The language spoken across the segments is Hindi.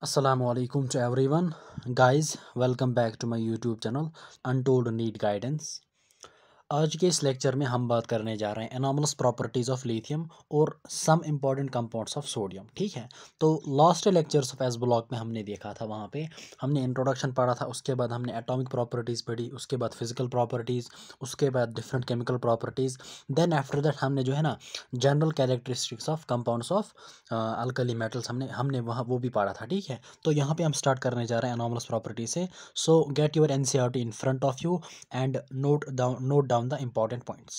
Assalamualaikum to everyone. Guys, welcome back to my YouTube channel Untold Need Guidance. आज के इस लेक्चर में हम बात करने जा रहे हैं एनॉमलस प्रॉपर्टीज़ ऑफ लिथियम और some important compounds of sodium. ठीक है, तो last lectures of S block में हमने देखा था, वहाँ पे हमने इंट्रोडक्शन पढ़ा था, उसके बाद हमने एटॉमिक प्रॉपर्टीज़ पढ़ी, उसके बाद फिजिकल प्रॉपर्टीज़, उसके बाद different chemical properties. Then after that हमने जो है ना general characteristics of compounds of alkali metals हमने वहाँ वो भी पढ़ा था। ठीक है, तो यहाँ पे हम स्टार्ट करने जा रहे हैं एनॉमलस प्रॉपर्टी से। So get your NCERT in front of you and note down the important points.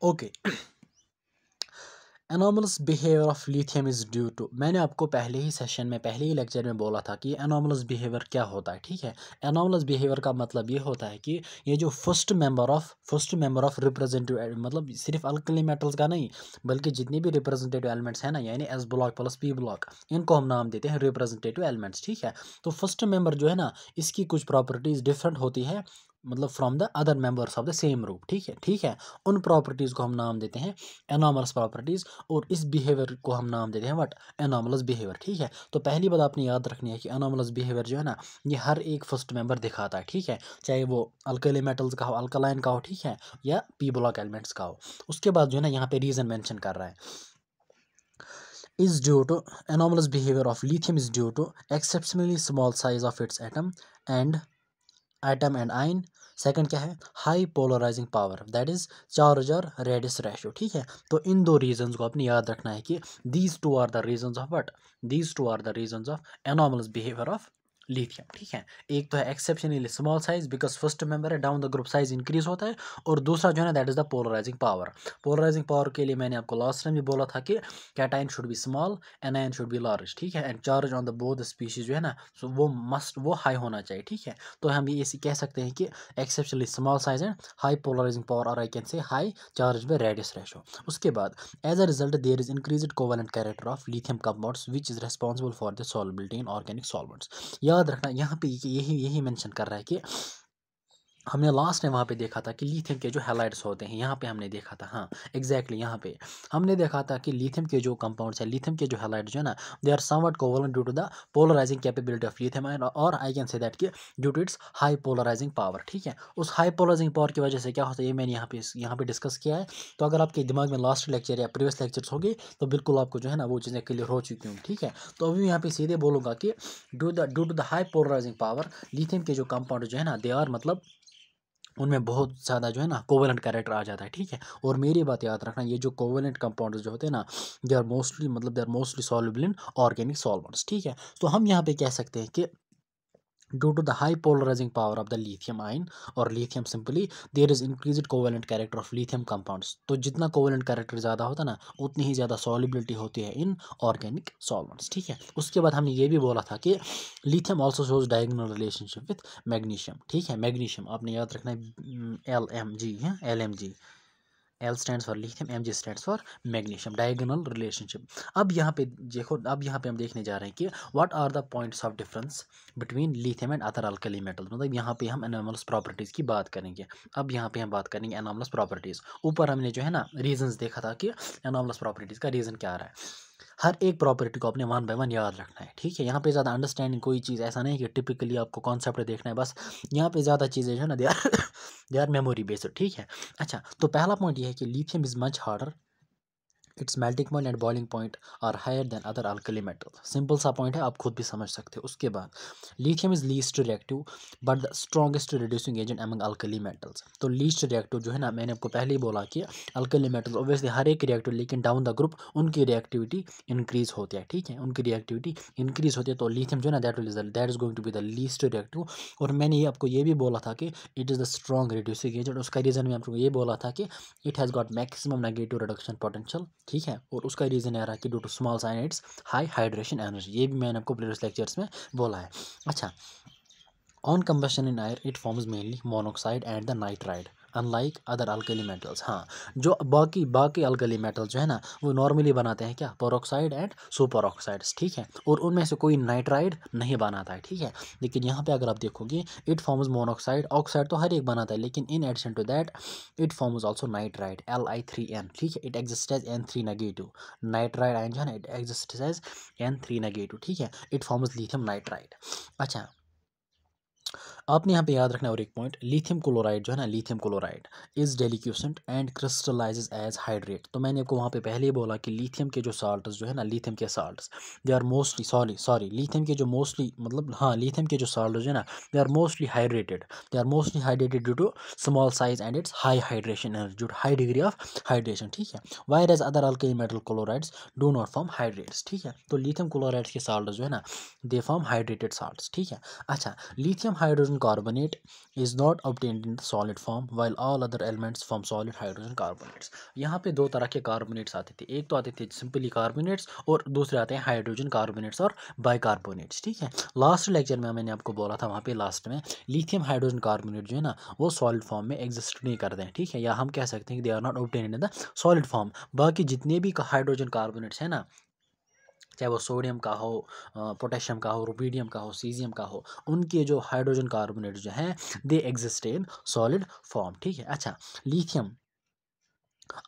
Okay. Anomalous behaviour of lithium is due to, मैंने आपको पहले ही सेशन में पहले ही लेक्चर में बोला था कि एनॉमलस बिहेवियर क्या होता है। ठीक है, एनॉमलस बिहेवियर का मतलब ये होता है कि ये जो फर्स्ट मेंबर ऑफ रिप्रेजेंटेटिव, मतलब सिर्फ अल्कली मेटल्स का नहीं बल्कि जितने भी रिप्रेजेंटेटिव एलिमेंट्स हैं ना, यानी S block plus P block, इनको हम नाम देते हैं रिप्रेजेंटेटिव एलिमेंट्स। ठीक है, तो फर्स्ट मेंबर जो है ना, इसकी कुछ प्रॉपर्टीज़ डिफरेंट होती है, मतलब from the other members of the same group. ठीक है, उन प्रॉपर्टीज़ को हम नाम देते हैं एनॉमलस प्रॉपर्टीज़, और इस बिहेवियर को हम नाम देते हैं व्हाट, एनॉमलस बिहेवियर। ठीक है, तो पहली बात आपने याद रखनी है कि एनॉमलस बिहेवियर जो है ना, ये हर एक फर्स्ट मेंबर दिखाता है। ठीक है, चाहे वो अल्कली मेटल्स का हो, अल्कलाइन का हो, ठीक है, या पी ब्लॉक एलिमेंट्स का हो। उसके बाद जो है ना, यहाँ पे रीज़न मेंशन कर रहा है, is due to anomalous behavior of lithium is due to exceptionally small size of its and ion. Second क्या है, high polarising power, that is charge और रेडियस रेशियो। ठीक है, तो इन दो रीजंस को आपने याद रखना है कि these two are the reasons of what, these two are the reasons of anomalous behaviour of lithium. ठीक है, एक तो है exceptionally small size because first member है, down the group size increase होता है, और दूसरा जो है ना that is the polarising power. Polarising power के लिए मैंने आपको लास्ट टाइम भी बोला था कि cation should be small, anion should be large. ठीक है, and charge on the both species जो है ना, सो वो हाई होना चाहिए। ठीक है, तो हम ये कह सकते हैं कि exceptionally small size and high polarizing power, or I can say high charge by radius ratio. उसके बाद as a result there is increased covalent character of lithium compounds which is responsible for the solubility in organic solvents. याद रखना यहाँ पे यही मेंशन कर रहा है कि हमने लास्ट में वहाँ पे देखा था कि लिथियम के जो हैलाइड्स होते हैं, यहाँ पे हमने देखा था, हाँ एग्जैक्टली यहाँ पे हमने देखा था कि लिथियम के जो कंपाउंड्स है, लिथियम के जो हैलाइड्स जो है ना, they are somewhat covalent due to the polarising capability of lithium ion, और आई कैन से दैट कि due to its high polarising power. ठीक है, उस हाई पोलराइजिंग पावर की वजह से क्या होता है, ये मैंने यहाँ पे डिस्कस किया है। तो अगर आपके दिमाग में लास्ट लेक्चर या प्रीवियस लेक्चर्स होगी तो बिल्कुल आपको जो है ना वो चीज़ें क्लियर हो चुकी होंगी। ठीक है, तो अभी यहाँ पे सीधे बोलूँगा कि due to the high polarising power, lithium के जो कंपाउंड जो है ना, दे आर मतलब उनमें बहुत ज़्यादा जो है ना कोवेलेंट कैरेक्टर आ जाता है। ठीक है, और मेरी बात याद रखना, ये जो कोवेलेंट कंपाउंड्स जो होते हैं ना, they are mostly soluble in organic solvents. ठीक है, तो हम यहाँ पे कह सकते हैं कि due to the high polarizing power of the lithium ion or lithium simply, there is increased covalent character of lithium compounds. तो जितना covalent character ज़्यादा होता है ना, उतनी ही ज़्यादा solubility होती है in organic solvents। ठीक है, उसके बाद हमने ये भी बोला था कि lithium also shows diagonal relationship with magnesium। ठीक है, मैग्नीशियम आपने याद रखना है, LMG है, LMG, L stands for lithium, Mg stands for magnesium, diagonal relationship। अब यहाँ पे देखो, अब यहाँ पे हम देखने जा रहे हैं कि what are the points of difference between lithium and other alkali metals, मतलब यहाँ पे हम एनॉमलस प्रॉपर्टीज़ की बात करेंगे। अब यहाँ पे हम बात करेंगे एनॉमलस प्रॉपर्टीज़। ऊपर हमने जो है ना रीजंस देखा था कि एनॉमलस प्रॉपर्टीज़ का रीज़न क्या आ रहा है। हर एक प्रॉपर्टी को अपने वन बाय वन याद रखना है। ठीक है, यहाँ पे ज़्यादा अंडरस्टैंडिंग कोई चीज़ ऐसा नहीं कि टिपिकली आपको कॉन्सेप्ट देखना है, बस यहाँ पे ज़्यादा चीज़ें जो है ना दे आर मेमोरी बेस्ड। ठीक है, अच्छा तो पहला पॉइंट ये है कि lithium is much harder, its melting point and boiling point are higher than other alkali metal. Simple सा पॉइंट है, आप खुद भी समझ सकते हो। उसके बाद lithium is least reactive but the strongest reducing agent among alkali metals. तो लीस्ट रिएक्टिव जो है ना, मैंने आपको पहले ही बोला कि अल्कली मेटल्स ऑब्वियसली हर एक रिएक्टिव, लेकिन डाउन द ग्रुप उनकी रिएक्टिविटी इंक्रीज होती है। ठीक है, उनकी रिएक्टिविटी इंक्रीज होती है, तो लिथियम जो है ना that is going to be the least reactive. और मैंने ये आपको ये भी बोला था कि it is the strong reducing agent. उसका रीज़न मैं आपको ये बोला था कि it has got maximum negative reduction potential. ठीक है, और उसका रीज़न आ रहा है कि due to small cyanides high hydration energy, ये भी मैंने आपको प्रीवियस लेक्चर्स में बोला है। अच्छा, on combustion in air it forms mainly monoxide and the nitride. Unlike other alkali metals. हाँ, जो बाकी बाकी अल्कली मेटल्स जो है ना वो नॉर्मली बनाते हैं क्या, पेरोक्साइड एंड सुपर ऑक्साइड्स, ठीक है, और उनमें से कोई नाइट्राइड नहीं बनाता है, ठीक है। लेकिन यहाँ पे अगर आप देखोगे इट फॉर्म्स मोनोक्साइड, ऑक्साइड तो हर एक बनाता है, लेकिन in addition to that it forms also nitride Li3n, ठीक है, it exist as N3 negative. Nitride ion जो है ना it exist as N3 negative, ठीक है, इट फॉर्म्स लिथियम नाइट्राइड। अच्छा, आपने यहाँ पे याद रखना और एक पॉइंट, लिथियम क्लोराइड जो है ना, lithium chloride is deliquescent and crystallises as hydrate. तो मैंने आपको वहाँ पे पहले ही बोला कि लिथियम के जो साल्ट्स जो है ना, लिथियम के salts they are mostly sorry lithium के जो मोस्टली मतलब हाँ लिथियम के जो साल्ट जो है ना they are mostly hydrated, they are mostly hydrated due to small size and its high hydration energy, due to high degree of hydration, ठीक है। Whereas other alkali metal chlorides do not form hydrates, ठीक है। तो लिथियम क्लोराइड्स के साल्ट जो है ना दे फॉर्म हाइड्रेटेड साल्ट्स, ठीक है। अच्छा, lithium hydrogen carbonate is not obtained in the solid form while all other elements form solid hydrogen carbonates। यहाँ पे दो तरह के कार्बोनेट्स आते थे, एक तो आते थे सिंपली कार्बोनेट्स और दूसरे आते हैं हाइड्रोजन कार्बोनेट्स और बाइकार्बोनेट्स, ठीक है। लास्ट लेक्चर में मैंने आपको बोला था वहाँ पे लास्ट में लिथियम हाइड्रोजन कार्बोनेट जो है ना वो सॉलिड फॉर्म में एग्जिस्ट नहीं करते हैं, ठीक है, या हम कह सकते हैं कि they are not obtained in the solid form. बाकी जितने भी हाइड्रोजन कार्बोनेट्स हैं ना, चाहे वो सोडियम का हो, पोटेशियम का हो, रुबीडियम का हो, सीजियम का हो, उनके जो हाइड्रोजन कार्बोनेट जो हैं they exist in solid form, ठीक है। अच्छा, lithium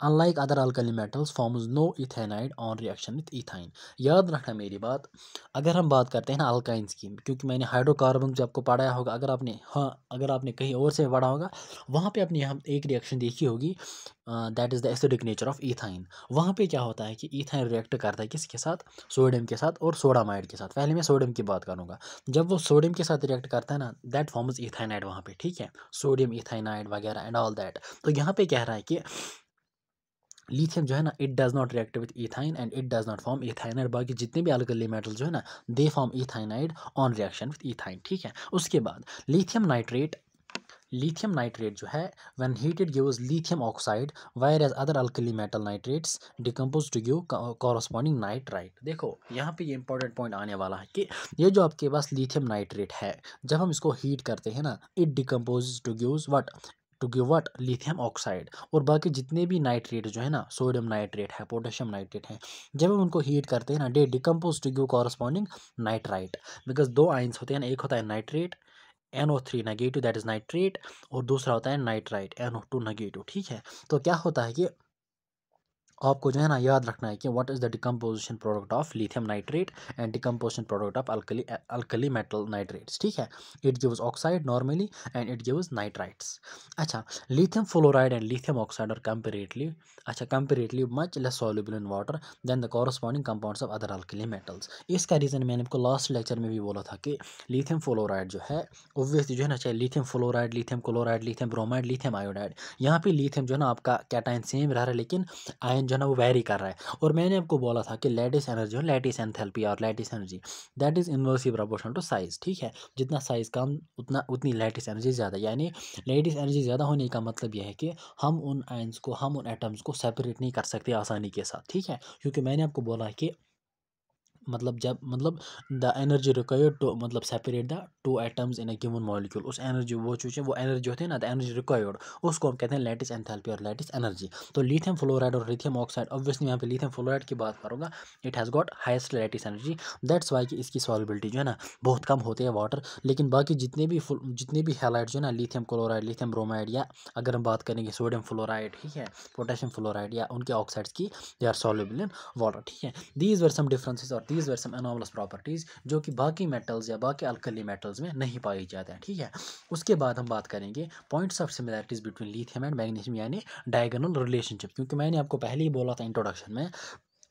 unlike other alkali metals forms no ethanide on reaction with ethyne. याद रखना मेरी बात, अगर हम बात करते हैं ना अल्काइंस की, क्योंकि मैंने हाइड्रोकार्बन जो आपको पढ़ाया होगा, अगर आपने अगर आपने कहीं और से पढ़ा होगा, वहाँ पे आपने हम एक रिएक्शन देखी होगी, that is the acidic nature of ethyne. वहाँ पे क्या होता है कि इथाइन रिएक्ट करता है किसके साथ, सोडियम के साथ और सोडामाइड के साथ। पहले मैं सोडियम की बात करूँगा, जब वो सोडियम के साथ रिएक्ट करता है ना दैट फॉर्म्स इथाइनाइड वहाँ पे, ठीक है, सोडियम इथाइनाइड वगैरह एंड ऑल दैट। तो यहाँ पे कह रहा है कि लिथियम जो है ना it does not react with ethyne and it does not form ethynide. बाकी जितने भी अल्कली मेटल जो है ना they form ethynide on reaction with ethyne, ठीक है। उसके बाद लिथियम नाइट्रेट जो है when heated gives lithium oxide whereas other alkali metal nitrates decompose to give corresponding nitrite. देखो यहाँ पे ये इंपॉर्टेंट पॉइंट आने वाला है कि ये जो आपके पास लिथियम नाइट्रेट है, जब हम इसको हीट करते हैं ना it decompose to gives what, to give what, lithium oxide. और बाकी जितने भी नाइट्रेट जो है ना, सोडियम नाइट्रेट है, पोटेशियम नाइट्रेट है, जब हम उनको हीट करते हैं ना they decompose to give corresponding nitrite. Because दो आइंस होते हैं ना, एक होता है nitrate NO3 negative that is nitrate, और दूसरा होता है नाइट्राइट NO2 नेगेटिव, ठीक है। तो क्या होता है कि आपको जो है ना याद रखना है कि what is the decomposition product of lithium nitrate and decomposition product of alkali metal nitrates, ठीक है। It gives oxide normally and it gives nitrites. अच्छा, lithium fluoride and lithium oxide are comparatively much less soluble in water than the corresponding compounds of other alkali metals. इसका रीज़न मैंने आपको लास्ट लेक्चर में भी बोला था कि लिथियम फ्लोराइड जो है ऑब्वियसली जो है ना, चाहे lithium fluoride, lithium chloride, lithium bromide, lithium iodide, यहाँ पे लिथियम जो है ना आपका कैटायन सेम रह रहा है, लेकिन आयन जो है ना वो वेरी कर रहा है। और मैंने आपको बोला था कि लैटिस एनर्जी और लैटिस एंथैल्पी और lattice energy that is inversely proportional to size, ठीक है। जितना साइज कम उतना उतनी लैटिस एनर्जी ज़्यादा, यानी लैटिस एनर्जी ज़्यादा होने का मतलब यह है कि हम उन आयंस को, हम उन एटम्स को सेपरेट नहीं कर सकते आसानी के साथ, ठीक है। क्योंकि मैंने आपको बोला है कि मतलब द एनर्जी रिक्वायर्ड टू मतलब separate the two atoms in a given molecule, उस एनर्जी वो एनर्जी होती है ना द एनर्जी रिक्वायर्ड, उसको हम कहते हैं लैटिस एंथैल्पी और लैटिस एनर्जी। तो लिथियम फ्लोराइड और लिथियम ऑक्साइड, ऑब्वियसली यहाँ पे लिथियम फ्लोराइड की बात करूँगा, it has got highest lattice energy, that's why कि इसकी सॉल्युबिलिटी जो है ना बहुत कम होती है वाटर। लेकिन बाकी जितने भी हैलाइड जो है ना, लिथियम क्लोराइड, लिथियम ब्रोमाइड, या अगर हम बात करेंगे सोडियम फ्लोराइड, ठीक है, पोटेशियम फ्लोराइड या उनके ऑक्साइड्स की, they are soluble in water, ठीक है। दीज वर सम डिफरेंसेस और these were some anomalous properties जो कि बाकी मेटल्स या बाकी अल्कली मेटल्स में नहीं पाई जाते हैं, ठीक है। उसके बाद हम बात करेंगे points of similarities between lithium and magnesium, यानी डायगोनल रिलेशनशिप। क्योंकि मैंने आपको पहले ही बोला था इंट्रोडक्शन में,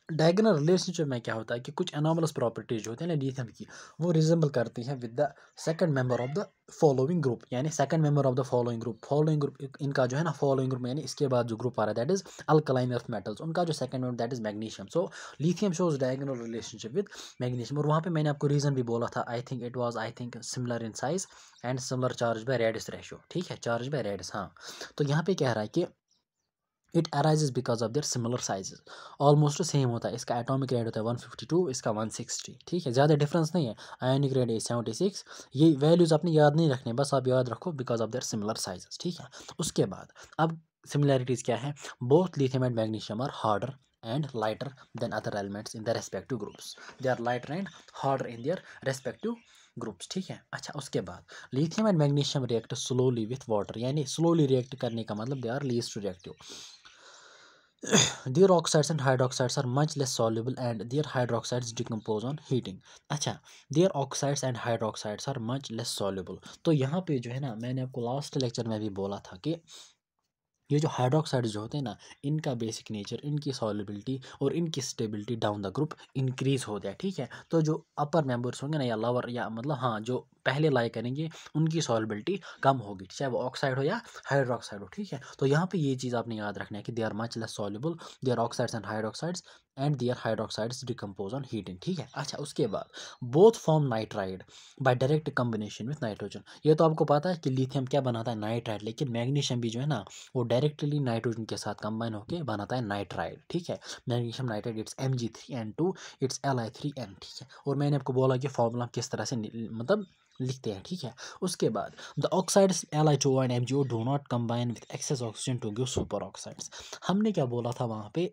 डायगोनल रिलेशनशिप में क्या होता है कि कुछ एनॉमलस प्रॉपर्टीज जो होती हैं ना लिथियम की, वो रिजेंबल करती हैं with the second member of the following group, यानी second member of the following group इनका जो है ना फॉलोइंग ग्रुप, यानी इसके बाद जो ग्रुप आ रहा है that is alkaline earth metals, उनका जो second member that is magnesium. So lithium shows diagonal relationship with magnesium. और वहाँ पे मैंने आपको रीजन भी बोला था, I think similar in size and similar charge by radius ratio, ठीक है, चार्ज बाय रेडियस। हाँ, तो यहाँ पे कह रहा है कि it arises because of their similar sizes, almost same होता है। इसका एटॉमिक रेट होता है 152, इसका 160, ठीक है, ज़्यादा डिफरेंस नहीं है। आयोनिक रेट है 76। ये वैल्यूज़ आपने याद नहीं रखने, बस आप याद रखो because of their similar sizes, ठीक है। उसके बाद अब सिमिलैरिटीज़ क्या है, both lithium and magnesium are harder and lighter than other elements in their respective groups. They are lighter and harder in their respective groups, ठीक है। अच्छा, उसके बाद lithium and magnesium react slowly with water, यानी स्लोली रिएक्ट करने का मतलब they are least reactive. Their oxides and hydroxides are much less soluble and their hydroxides decompose on heating. अच्छा, their oxides and hydroxides are much less soluble। तो यहाँ पे जो है ना, मैंने आपको लास्ट लेक्चर में भी बोला था कि ये जो हाइड्रोक्साइड जो होते हैं ना, इनका बेसिक नेचर, इनकी सॉल्युबिलिटी और इनकी stability down the group increase हो जाए, ठीक है। तो जो अपर मेंबर्स होंगे ना, या लोअर, या मतलब हाँ, जो पहले लाई करेंगे उनकी सॉल्युबिलिटी कम होगी, चाहे वो ऑक्साइड हो या हाइड्रोक्साइड हो, ठीक है। तो यहाँ पे ये चीज़ आपने याद रखना है कि they are much less soluble, they are oxides and hydroxides and they are hydroxides decompose on heating, ठीक है। अच्छा, उसके बाद both form nitride by direct combination with nitrogen. ये तो आपको पता है कि लिथियम क्या बनाता है, नाइट्राइड, लेकिन मैग्नीशियम भी जो है ना, वो डायरेक्टली नाइट्रोजन के साथ कंबाइन होकर बनाता है नाइट्राइड, ठीक है। Magnesium nitride, it's Mg3N2, it's Li3N, ठीक है। और मैंने आपको बोला कि फॉर्मूला किस तरह से मतलब लिखते हैं, ठीक है। उसके बाद the oxides Li2O and MgO do not combine with excess oxygen to give super oxides. हमने क्या बोला था वहाँ पे,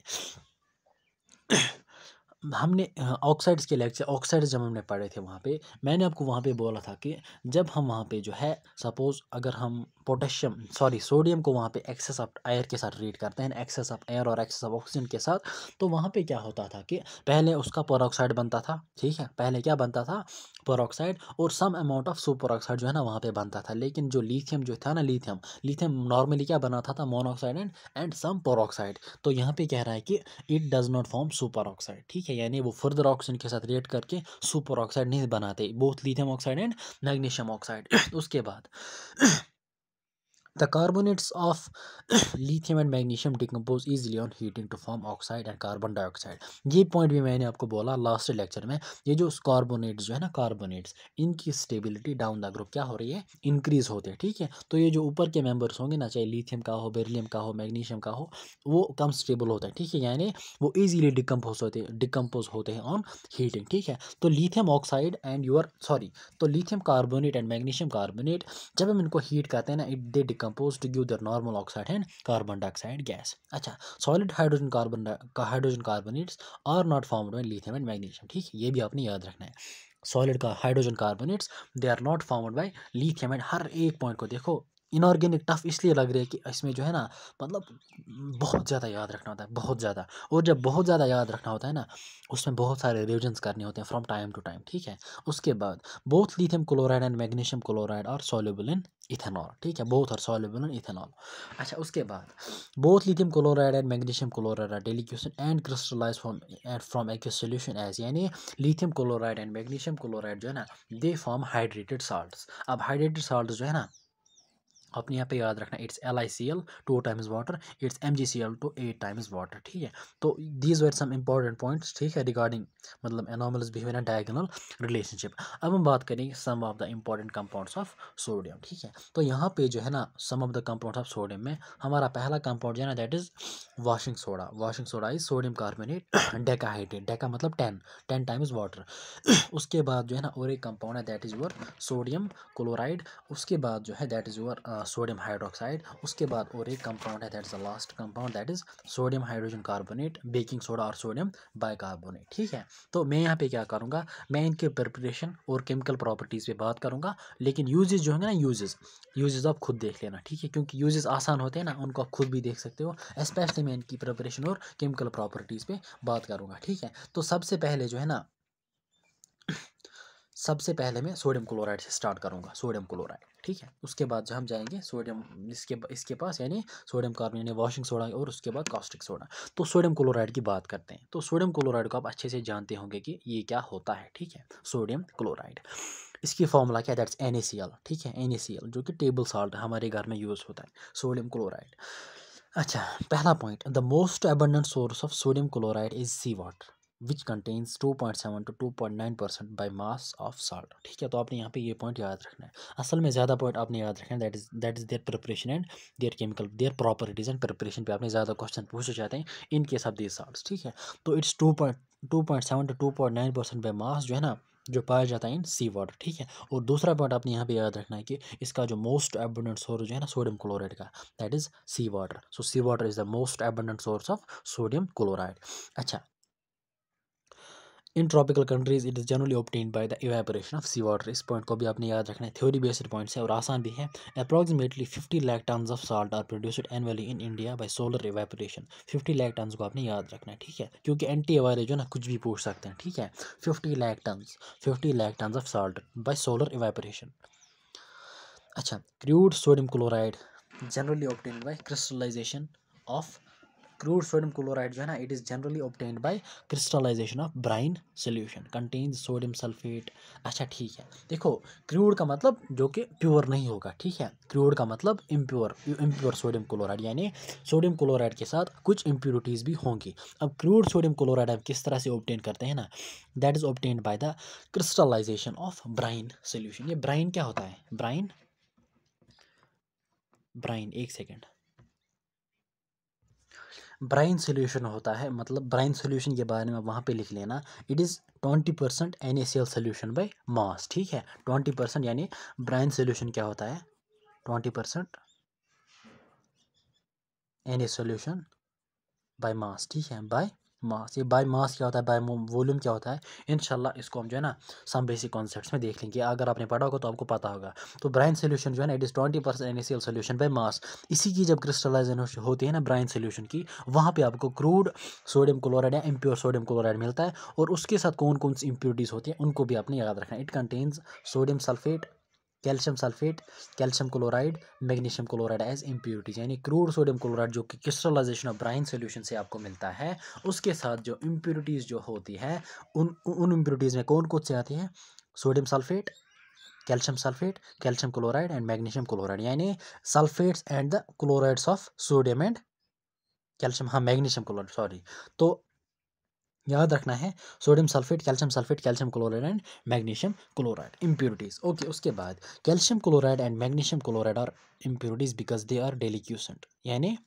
हमने ऑक्साइड्स के लेक्चर, ऑक्साइड्स जब हमने पढ़े थे वहाँ पे, मैंने आपको वहाँ पे बोला था कि जब हम वहाँ पे जो है, सपोज़ अगर हम सोडियम को वहाँ पे एक्सेस ऑफ एयर के साथ रीड करते हैं, एक्सेस ऑफ एयर और एक्सेस ऑफ ऑक्सीजन के साथ, तो वहाँ पे क्या होता था कि पहले उसका पेरोक्साइड बनता था, ठीक है, पहले क्या बनता था, पेरोक्साइड, और some amount of super oxide जो है ना वहाँ पे बनता था। लेकिन जो लिथियम जो था ना, लिथियम नॉर्मली क्या बनाता था, मोनोऑक्साइड एंड सम पेरोक्साइड। तो यहाँ पे कह रहा है कि it does not form super oxide, ठीक है, यानी वो फर्दर ऑक्सीजन के साथ रिएक्ट करके सुपर ऑक्साइड नहीं बनाते, both lithium oxide and magnesium oxide. उसके बाद the carbonates of lithium and magnesium decompose easily on heating to form oxide and carbon dioxide। ये पॉइंट भी मैंने आपको बोला लास्ट लेक्चर में। ये जो कार्बोनेट्स जो है ना, कार्बोनेट्स, इनकी स्टेबिलिटी डाउन द ग्रुप क्या हो रही है, इंक्रीज होते हैं, ठीक है। तो ये जो ऊपर के मेंबर्स होंगे ना, चाहे लिथियम का हो, बेरिलियम का हो, मैग्नीशियम का हो, वो कम स्टेबल होता है, ठीक है, यानी वो ईजिली डिकम्पोज होते हैं ऑन हीटिंग, ठीक है। तो लिथियम ऑक्साइड एंड तो lithium carbonate and magnesium carbonate, जब हम इनको हीट करते हैं ना, it they decompose to give their normal oxide and carbon dioxide gas. अच्छा, solid hydrogen carbonates are not formed by lithium and magnesium, ठीक है, ये भी आपने याद रखना है। सॉलिड का hydrogen carbonates they are not formed by lithium and, हर एक पॉइंट को देखो, इनऑर्गेनिक टफ इसलिए लग रही है कि इसमें जो है ना, मतलब बहुत ज़्यादा याद रखना होता है, बहुत ज़्यादा। और जब बहुत ज़्यादा याद रखना होता है ना, उसमें बहुत सारे रिविजन्स करने होते हैं फ्रॉम टाइम टू टाइम, ठीक है। उसके बाद both lithium chloride and magnesium chloride are soluble in ethanol, ठीक है, both are soluble in ethanol. अच्छा, उसके बाद both lithium chloride and magnesium chloride are deliquescent and crystallise from aqueous solution as, यानी lithium chloride and magnesium chloride जो है ना, दे फॉर्म हाइड्रेटेड साल्ट्स। अब हाइड्रेटेड साल्ट जो है ना, अपने यहाँ पे याद रखना, it's LiCl 2 times water, it's MgCl 8 times water, ठीक है। तो these were some important points, ठीक है, रिगार्डिंग मतलब anomalous behaviour and diagonal relationship. अब हम बात करेंगे some of the important compounds of sodium, ठीक है। तो यहाँ पे जो है ना, some of the compounds of sodium में हमारा पहला कंपाउंड जो है ना, that is washing soda. Washing soda is sodium carbonate decahydrate, deca मतलब 10 टाइम्स वाटर। उसके बाद जो है ना, और एक कंपाउंड है, that is your sodium chloride. उसके बाद जो है, that is your sodium hydroxide. उसके बाद और एक कंपाउंड है, that is the last compound, that is sodium hydrogen carbonate, baking soda और सोडियम बाइकार्बोनेट, ठीक है। तो मैं यहाँ पे क्या करूँगा, मैं इनके प्रिपरेशन और केमिकल प्रॉपर्टीज़ पे बात करूँगा, लेकिन यूजेस जो होंगे ना, यूजेस आप खुद देख लेना, ठीक है, क्योंकि यूजेस आसान होते हैं ना, उनको आप खुद भी देख सकते हो। स्पेशली मैं इनकी प्रिपरेशन और केमिकल प्रॉपर्टीज़ पे बात करूँगा, ठीक है। तो सबसे पहले जो है ना, सबसे पहले मैं सोडियम क्लोराइड से स्टार्ट करूंगा, सोडियम क्लोराइड, ठीक है। उसके बाद जब हम जाएंगे सोडियम, इसके पास, यानी सोडियम कार्बोनेट यानी वॉशिंग सोडा, और उसके बाद कास्टिक सोडा। तो सोडियम क्लोराइड की बात करते हैं। तो सोडियम क्लोराइड को आप अच्छे से जानते होंगे कि ये क्या होता है, ठीक है। सोडियम क्लोराइड, इसकी फॉर्मूला क्या है, दैट्स NaCl, ठीक है, NaCl जो कि टेबल साल्ट हमारे घर में यूज़ होता है, सोडियम क्लोराइड। अच्छा, पहला point, the most abundant source of sodium chloride is sea water. Which contains 2.7 to 2.9% by mass of salt. ठीक है, तो आपने यहाँ पे ये पॉइंट याद रखना है। असल में ज़्यादा पॉइंट आपने याद रखना है, that is there preparation and there chemical their properties and preparation पे आपने ज़्यादा क्वेश्चन पूछे जाते हैं इन केस ऑफ दीज साल्ट्स। ठीक है, तो इट्स 2.7 to 2.9% बाई मास जो है ना, जो पाया जाता है इन सी वाटर। ठीक है, और दूसरा पॉइंट आपने यहाँ पे याद रखना है कि इसका जो मोस्ट एबंडेंट सोर्स जो है ना सोडियम क्लोराइड का, that is sea water. So sea water is the most abundant source of sodium chloride. अच्छा, in tropical countries it is generally obtained by the evaporation of sea water. इस पॉइंट को भी आपने याद रखना है, थ्योरी बेस्ड पॉइंट्स है और आसान भी है। Approximately 50 lakh tons of salt are produced annually in India by solar evaporation. 50 lakh tons को आपने याद रखना है। ठीक है, क्योंकि एंटी वाले जो ना कुछ भी पूछ सकते हैं। ठीक है, 50 lakh tons of salt by solar evaporation. अच्छा, crude sodium chloride generally obtained by crystallisation of crude sodium chloride जो है ना, it is generally obtained by crystallisation of brine solution contains sodium sulphate. अच्छा ठीक है, देखो क्रूड का मतलब जो कि प्योर नहीं होगा। ठीक है, क्रूड का मतलब इम्प्योर सोडियम क्लोराइड, यानी सोडियम क्लोराइड के साथ कुछ इम्प्योरिटीज़ भी होंगी। अब क्रूड सोडियम क्लोराइड हम किस तरह से ऑब्टेन करते हैं ना, that is obtained by the crystallisation of brine solution. ये ब्राइन क्या होता है? ब्राइन एक सेकेंड, ब्राइन सोल्यूशन होता है, मतलब ब्राइन सोल्यूशन के बारे में वहाँ पे लिख लेना, it is 20% NaCl solution by mass. ठीक है, 20% यानी ब्राइन सोल्यूशन क्या होता है? 20% Na सोल्यूशन बाय मास। ठीक है, बाय मास। ये बाय मास क्या होता है, बाय वॉल्यूम क्या होता है, इंशाल्लाह इसको हम जो है ना सम बेसिक कॉन्सेप्ट्स में देख लेंगे। अगर आपने पढ़ा होगा तो आपको पता होगा। तो ब्राइन सोल्यूशन जो है ना, it is 20% NaCl solution by mass. इसी की जब क्रिस्टलाइजेशन होती है ना ब्राइन सोल्यूशन की, वहाँ पे आपको क्रूड सोडियम क्लोराइड या इम्प्योर सोडियम क्लोराइड मिलता है। और उसके साथ कौन कौन सी इम्प्योरिटीज़ होती हैं उनको भी आपने याद रखना है। It contains sodium sulphate, calcium sulphate, calcium chloride, magnesium chloride as impurities. यानी क्रूड सोडियम क्लोराइड जो कि क्रिस्टलाइजेशन ऑफ ब्राइन सोल्यूशन से आपको मिलता है, उसके साथ जो इम्प्योरिटीज़ जो होती है उन इम्प्योरिटीज़ में कौन कौन से आती हैं? Sodium sulphate, calcium chloride and magnesium chloride. यानी sulphates and the chlorides of sodium and calcium, हाँ मैग्नीशियम क्लोराइड, सॉरी। तो याद रखना है sodium sulphate, calcium chloride and magnesium chloride impurities. Okay, उसके बाद calcium chloride and magnesium chloride are impurities because they are deliquescent. यानी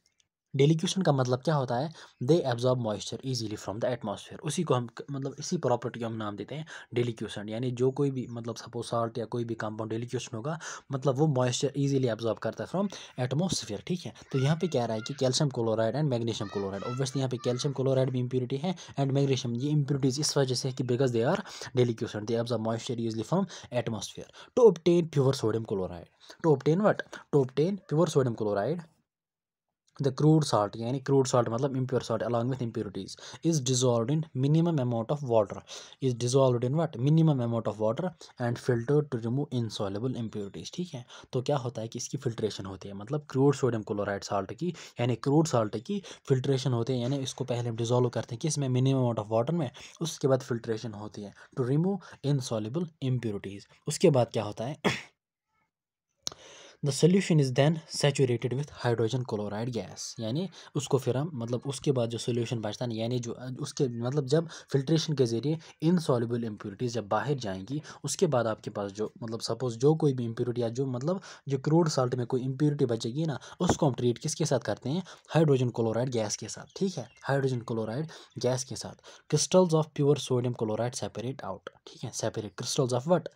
डेलिक्यूशन का मतलब क्या होता है? They absorb moisture easily from the atmosphere. उसी को हम मतलब इसी प्रॉपर्टी को हम नाम देते हैं डेलिक्यूशन। यानी जो कोई भी मतलब सपोज साल्ट या कोई भी कंपाउंड डेलिक्यूशन होगा, मतलब वो मॉइस्चर इजीली एब्जॉर्ब करता है फ्रॉम एटमॉस्फेयर। ठीक है, तो यहाँ पे कह रहा है कि calcium chloride and magnesium chloride, obviously यहाँ पे कैल्शियम क्लोराइड भी इम्प्योरिटी है एंड मैग्नीशियम, ये इम्प्योरिटीज इस वजह से है कि because they are deliquescent, they absorb moisture easily from atmosphere. To obtain pure sodium chloride, to obtain what? To obtain pure sodium chloride, the crude salt, यानी crude salt मतलब impure salt along with impurities is dissolved in minimum amount of water, is dissolved in what? Minimum amount of water and filtered to remove insoluble impurities। ठीक है, तो क्या होता है कि इसकी फिल्ट्रेशन होती है, मतलब क्रूड सोडियम क्लोराइड साल्ट की, यानी क्रूड साल्ट की फिल्ट्रेशन होती है। यानी इसको पहले हम डिजोल्व करते हैं कि इसमें मिनिमम अमाउंट ऑफ वाटर में, उसके बाद फिल्ट्रेशन होती है टू रिमूव इनसॉल्युबल impurities। उसके बाद क्या होता है? The solution is then saturated with hydrogen chloride gas. यानी उसको फिर हम मतलब उसके बाद जो सोल्यूशन बचता है, यानी जो उसके मतलब जब फिल्ट्रेशन के ज़रिए इनसॉल्युबल इम्प्योरिटीज़ जब बाहर जाएंगी, उसके बाद आपके पास जो मतलब सपोज जो कोई भी इम्प्योरिटी या जो मतलब जो क्रूड साल्ट में कोई इम्प्योरिटी बचेगी ना, उसको हम ट्रीट किसके साथ करते हैं? हाइड्रोजन क्लोराइड गैस के साथ। ठीक है, हाइड्रोजन क्लोराइड गैस के साथ। Crystals of pure sodium chloride separate out. ठीक है, separate crystals of what?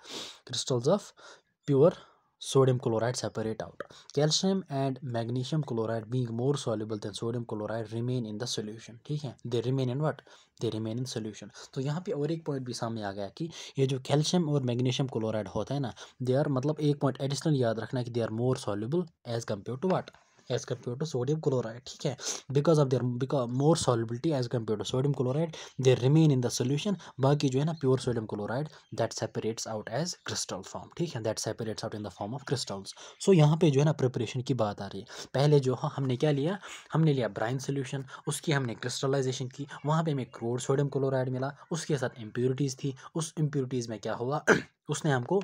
Crystals of pure sodium chloride separate out. Calcium and magnesium chloride being more soluble than sodium chloride remain in the solution। ठीक है, they remain in what? They remain in solution। तो यहाँ पे और एक पॉइंट भी सामने आ गया कि ये जो कैल्शियम और मैग्नीशियम क्लोराइड होता है ना, दे आर मतलब एक पॉइंट एडिशनल याद रखना है कि they are more soluble as compare to what? As compare to sodium chloride. ठीक है, because of their more solubility as compare to sodium chloride, they remain in the solution. बाकी जो है ना pure sodium chloride, that separates out as crystal form. ठीक है, that separates out in the form of crystals. So यहाँ पे जो है ना प्रिपरेशन की बात आ रही है। पहले जो हमने क्या लिया? हमने लिया ब्राइन सोल्यूशन, उसकी हमने क्रिस्टलाइजेशन की, वहाँ पे हमें क्रूड सोडियम क्लोराइड मिला, उसके साथ इम्प्योरिटीज़ थी, उस इम्प्योरिटीज़ में क्या हुआ? उसने हमको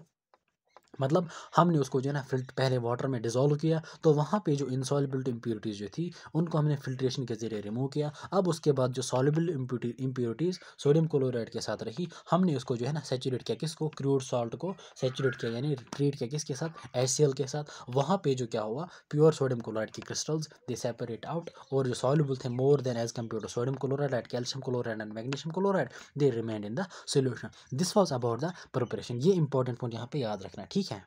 मतलब हमने उसको जो है ना पहले वाटर में डिज़ोल्व किया, तो वहाँ पे जो इनसॉल्युबल इम्प्योरिटीज़ जो थी उनको हमने फिल्ट्रेशन के ज़रिए रिमूव किया। अब उसके बाद जो सॉल्युबल इम्प्योरिटीज़ सोडियम क्लोराइड के साथ रही, हमने उसको जो है ना सैचुरेट किया, किसको, क्रूड सॉल्ट को सैचुरेट किया, यानी ट्रीट किया किसके साथ, HCl के साथ। वहाँ पे जो क्या हुआ, प्योर सोडियम क्लोराइड की क्रिस्टल्स दे सेपरेट आउट, और जो सॉल्युबल थे more than as compare to sodium chloride, calcium chloride and magnesium chloride, they remain in the solution. This was about the preparation. ये इंपॉर्टेंट पॉइंट यहाँ पे याद रखना, ठीक है।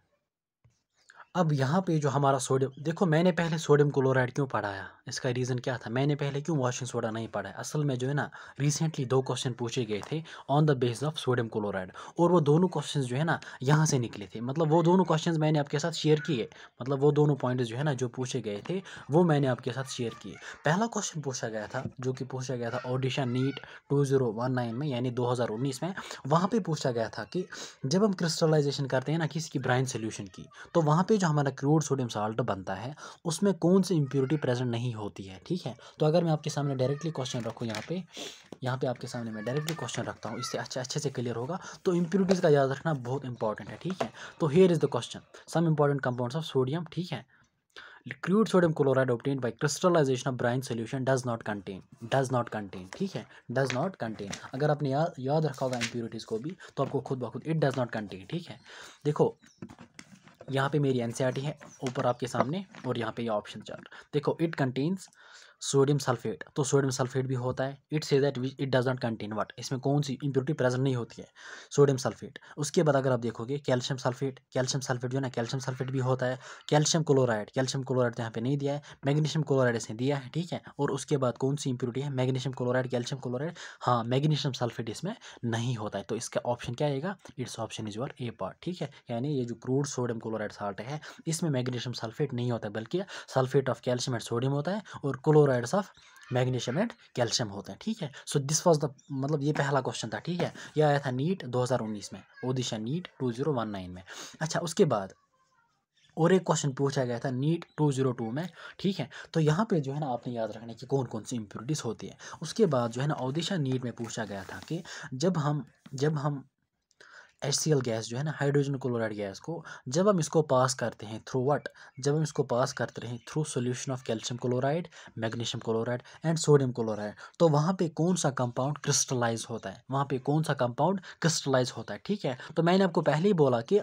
अब यहाँ पे जो हमारा सोडियम, देखो मैंने पहले सोडियम क्लोराइड क्यों पढ़ाया, इसका रीज़न क्या था, मैंने पहले क्यों वॉशिंग सोडा नहीं पढ़ाया। असल में जो है ना रिसेंटली 2 क्वेश्चन पूछे गए थे on the base of sodium chloride, और वो दोनों क्वेश्चंस जो है ना यहाँ से निकले थे। मतलब वो दोनों क्वेश्चंस मैंने आपके साथ शेयर किए, मतलब वो दोनों पॉइंट्स जो है ना जो पूछे गए थे वो मैंने आपके साथ शेयर किए। पहला क्वेश्चन पूछा गया था, जो कि पूछा गया था ऑडिशन नीट 2019 में, यानी 2019 में। वहाँ पे पूछा गया था कि जब हम क्रिस्टलाइजेशन करते हैं ना किसी की ब्राइन सोल्यूशन की, तो वहाँ पे जो हमारा क्रूड सोडियम साल्ट बनता है उसमें कौन सी इम्प्योरिटी प्रेजेंट नहीं होती है, ठीक है। तो अगर मैं आपके सामने डायरेक्टली क्वेश्चन रखूँ यहाँ पे आपके सामने मैं डायरेक्टली क्वेश्चन रखता हूँ, इससे अच्छे से क्लियर होगा। तो इम्प्योरिटीज़ का याद रखना बहुत इंपॉर्टेंट है, ठीक है। तो here is the question, some important compounds of sodium, ठीक है। Crude sodium chloride obtained by crystallization of brine solution does not contain, ठीक है, does not contain। अगर आपने याद रखा होगा इम्प्योरिटीज़ को भी, तो आपको खुद ब खुद इट डज नॉट कंटेन, ठीक है। देखो यहाँ पे मेरी NCERT है ऊपर आपके सामने, और यहाँ पे ये ऑप्शन चार्ट देखो, इट कंटेन्स सोडियम सल्फेट, तो सोडियम सल्फेट भी होता है। It say that it does not contain what, इसमें कौन सी इंप्योरिटी प्रेजेंट नहीं होती है, सोडियम सल्फेट। उसके बाद अगर आप देखोगे कैल्शियम सल्फेट जो है ना, कैल्शियम सल्फेट भी होता है। कैल्शियम क्लोराइड तो यहाँ पे नहीं दिया है, मैग्नीशियम क्लोराइड इसने दिया है, ठीक है। और उसके बाद कौन सी इंप्योरिटी है, मैग्नीशियम क्लोराइड, कैल्शियम क्लोराइड, हाँ मैग्नीशियम सल्फेट इसमें नहीं होता है। तो इसका ऑप्शन क्या आएगा, it's option is your A part, ठीक है। यानी ये जो क्रूड सोडियम क्लोराइड साल्ट है इसमें मैग्नीशियम सल्फेट नहीं होता है, बल्कि sulphate of calcium and sodium होता है, और chlorides of magnesium and calcium होते हैं, ठीक है। सो दिस वाज द, मतलब ये पहला क्वेश्चन था, ठीक है। ये आया था नीट 2019 में, ओडिशा नीट 2019 में। अच्छा, उसके बाद और एक क्वेश्चन पूछा गया था नीट 2002 में, ठीक है। तो यहाँ पे जो है ना आपने याद रखना कि कौन कौन सी इम्प्योरिटीज़ होती है। उसके बाद जो है ना ओडिशा नीट में पूछा गया था कि जब हम HCl गैस जो है ना, हाइड्रोजन क्लोराइड गैस को, जब हम इसको पास करते हैं थ्रू व्हाट, जब हम इसको पास करते हैं through solution of calcium chloride, magnesium chloride and sodium chloride, तो वहाँ पे कौन सा कंपाउंड क्रिस्टलाइज होता है, वहाँ पे कौन सा कंपाउंड क्रिस्टलाइज होता है, ठीक है। तो मैंने आपको पहले ही बोला कि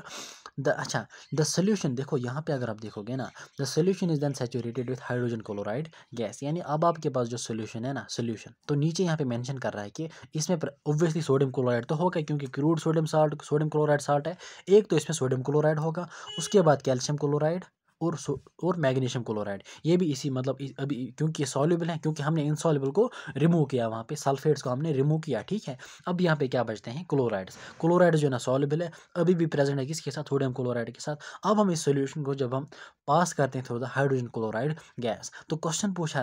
द सोल्यूशन, देखो यहाँ पे अगर आप देखोगे ना, the solution is then saturated with hydrogen chloride gas, यानी अब आपके पास जो सोल्यूशन है ना, सोल्यूशन तो नीचे यहाँ पे मेंशन कर रहा है कि इसमें ऑब्वियसली सोडियम क्लोराइड तो होगा, क्योंकि क्रूड सोडियम क्लोराइड साल्ट है। एक तो इसमें सोडियम क्लोराइड होगा, उसके बाद कैल्शियम क्लोराइड और मैग्नीशियम क्लोराइड, ये भी इसी मतलब अभी क्योंकि सॉल्युबल है, क्योंकि हमने इनसॉल्युबल को रिमूव किया, वहाँ पे सल्फेट्स को हमने रिमूव किया, ठीक है। अब यहाँ पे क्या बचते हैं, क्लोराइड जो है ना सॉल्युबल है, अभी भी प्रेजेंट है किसके साथ, सोडियम क्लोराइड के साथ। अब हम इस सोल्यूशन को जब हम पास करते हैं through the hydrogen chloride gas, तो क्वेश्चन पूछ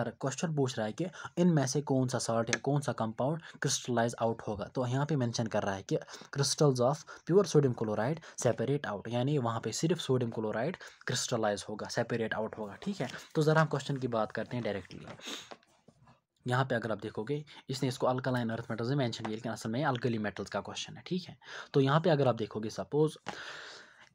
रहा है कि इनमें से कौन सा सॉल्ट या कौन सा कंपाउंड क्रिस्टलाइज आउट होगा। तो यहाँ पे मेंशन कर रहा है कि crystals of pure sodium chloride separate out, यानी वहाँ पे सिर्फ सोडियम क्लोराइड क्रिस्टलाइज होगा, सेपरेट आउट होगा, ठीक है। तो ज़रा हम क्वेश्चन की बात करते हैं डायरेक्टली। यहाँ पे अगर आप देखोगे, इसने इसको अल्कलाइन अर्थ मेटल्स में मेंशन किया, लेकिन असल में अल्कली मेटल्स का क्वेश्चन है, ठीक है। तो यहाँ पे अगर आप देखोगे, suppose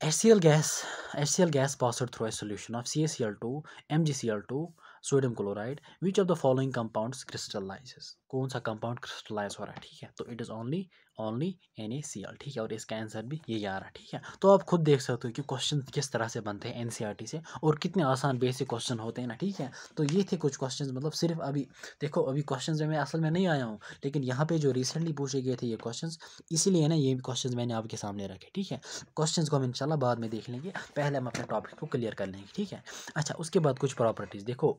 HCl gas passed through a solution of CaCl2, MgCl2, sodium chloride, which of the following compounds crystallises, कौन सा कंपाउंड क्रिस्टलाइज हो रहा है, ठीक है। तो इट इज ओनली NaCl, ठीक है। और इसका आंसर भी ये आ रहा है, ठीक है। तो आप खुद देख सकते हो कि क्वेश्चन किस तरह से बनते हैं NCERT से, और कितने आसान बेसिक क्वेश्चन होते हैं ना, ठीक है। तो ये थे कुछ क्वेश्चंस, मतलब सिर्फ अभी देखो, अभी क्वेश्चंस में मैं असल में नहीं आया हूँ, लेकिन यहाँ पे जो रिसेंटली पूछे गए थे ये क्वेश्चंस, इसीलिए ना ये क्वेश्चंस मैंने आपके सामने रखे, ठीक है। क्वेश्चंस को हम इंशाल्लाह बाद में देख लेंगे, पहले हम अपने टॉपिक को क्लियर कर लेंगे, ठीक है। अच्छा, उसके बाद कुछ प्रॉपर्टीज़ देखो,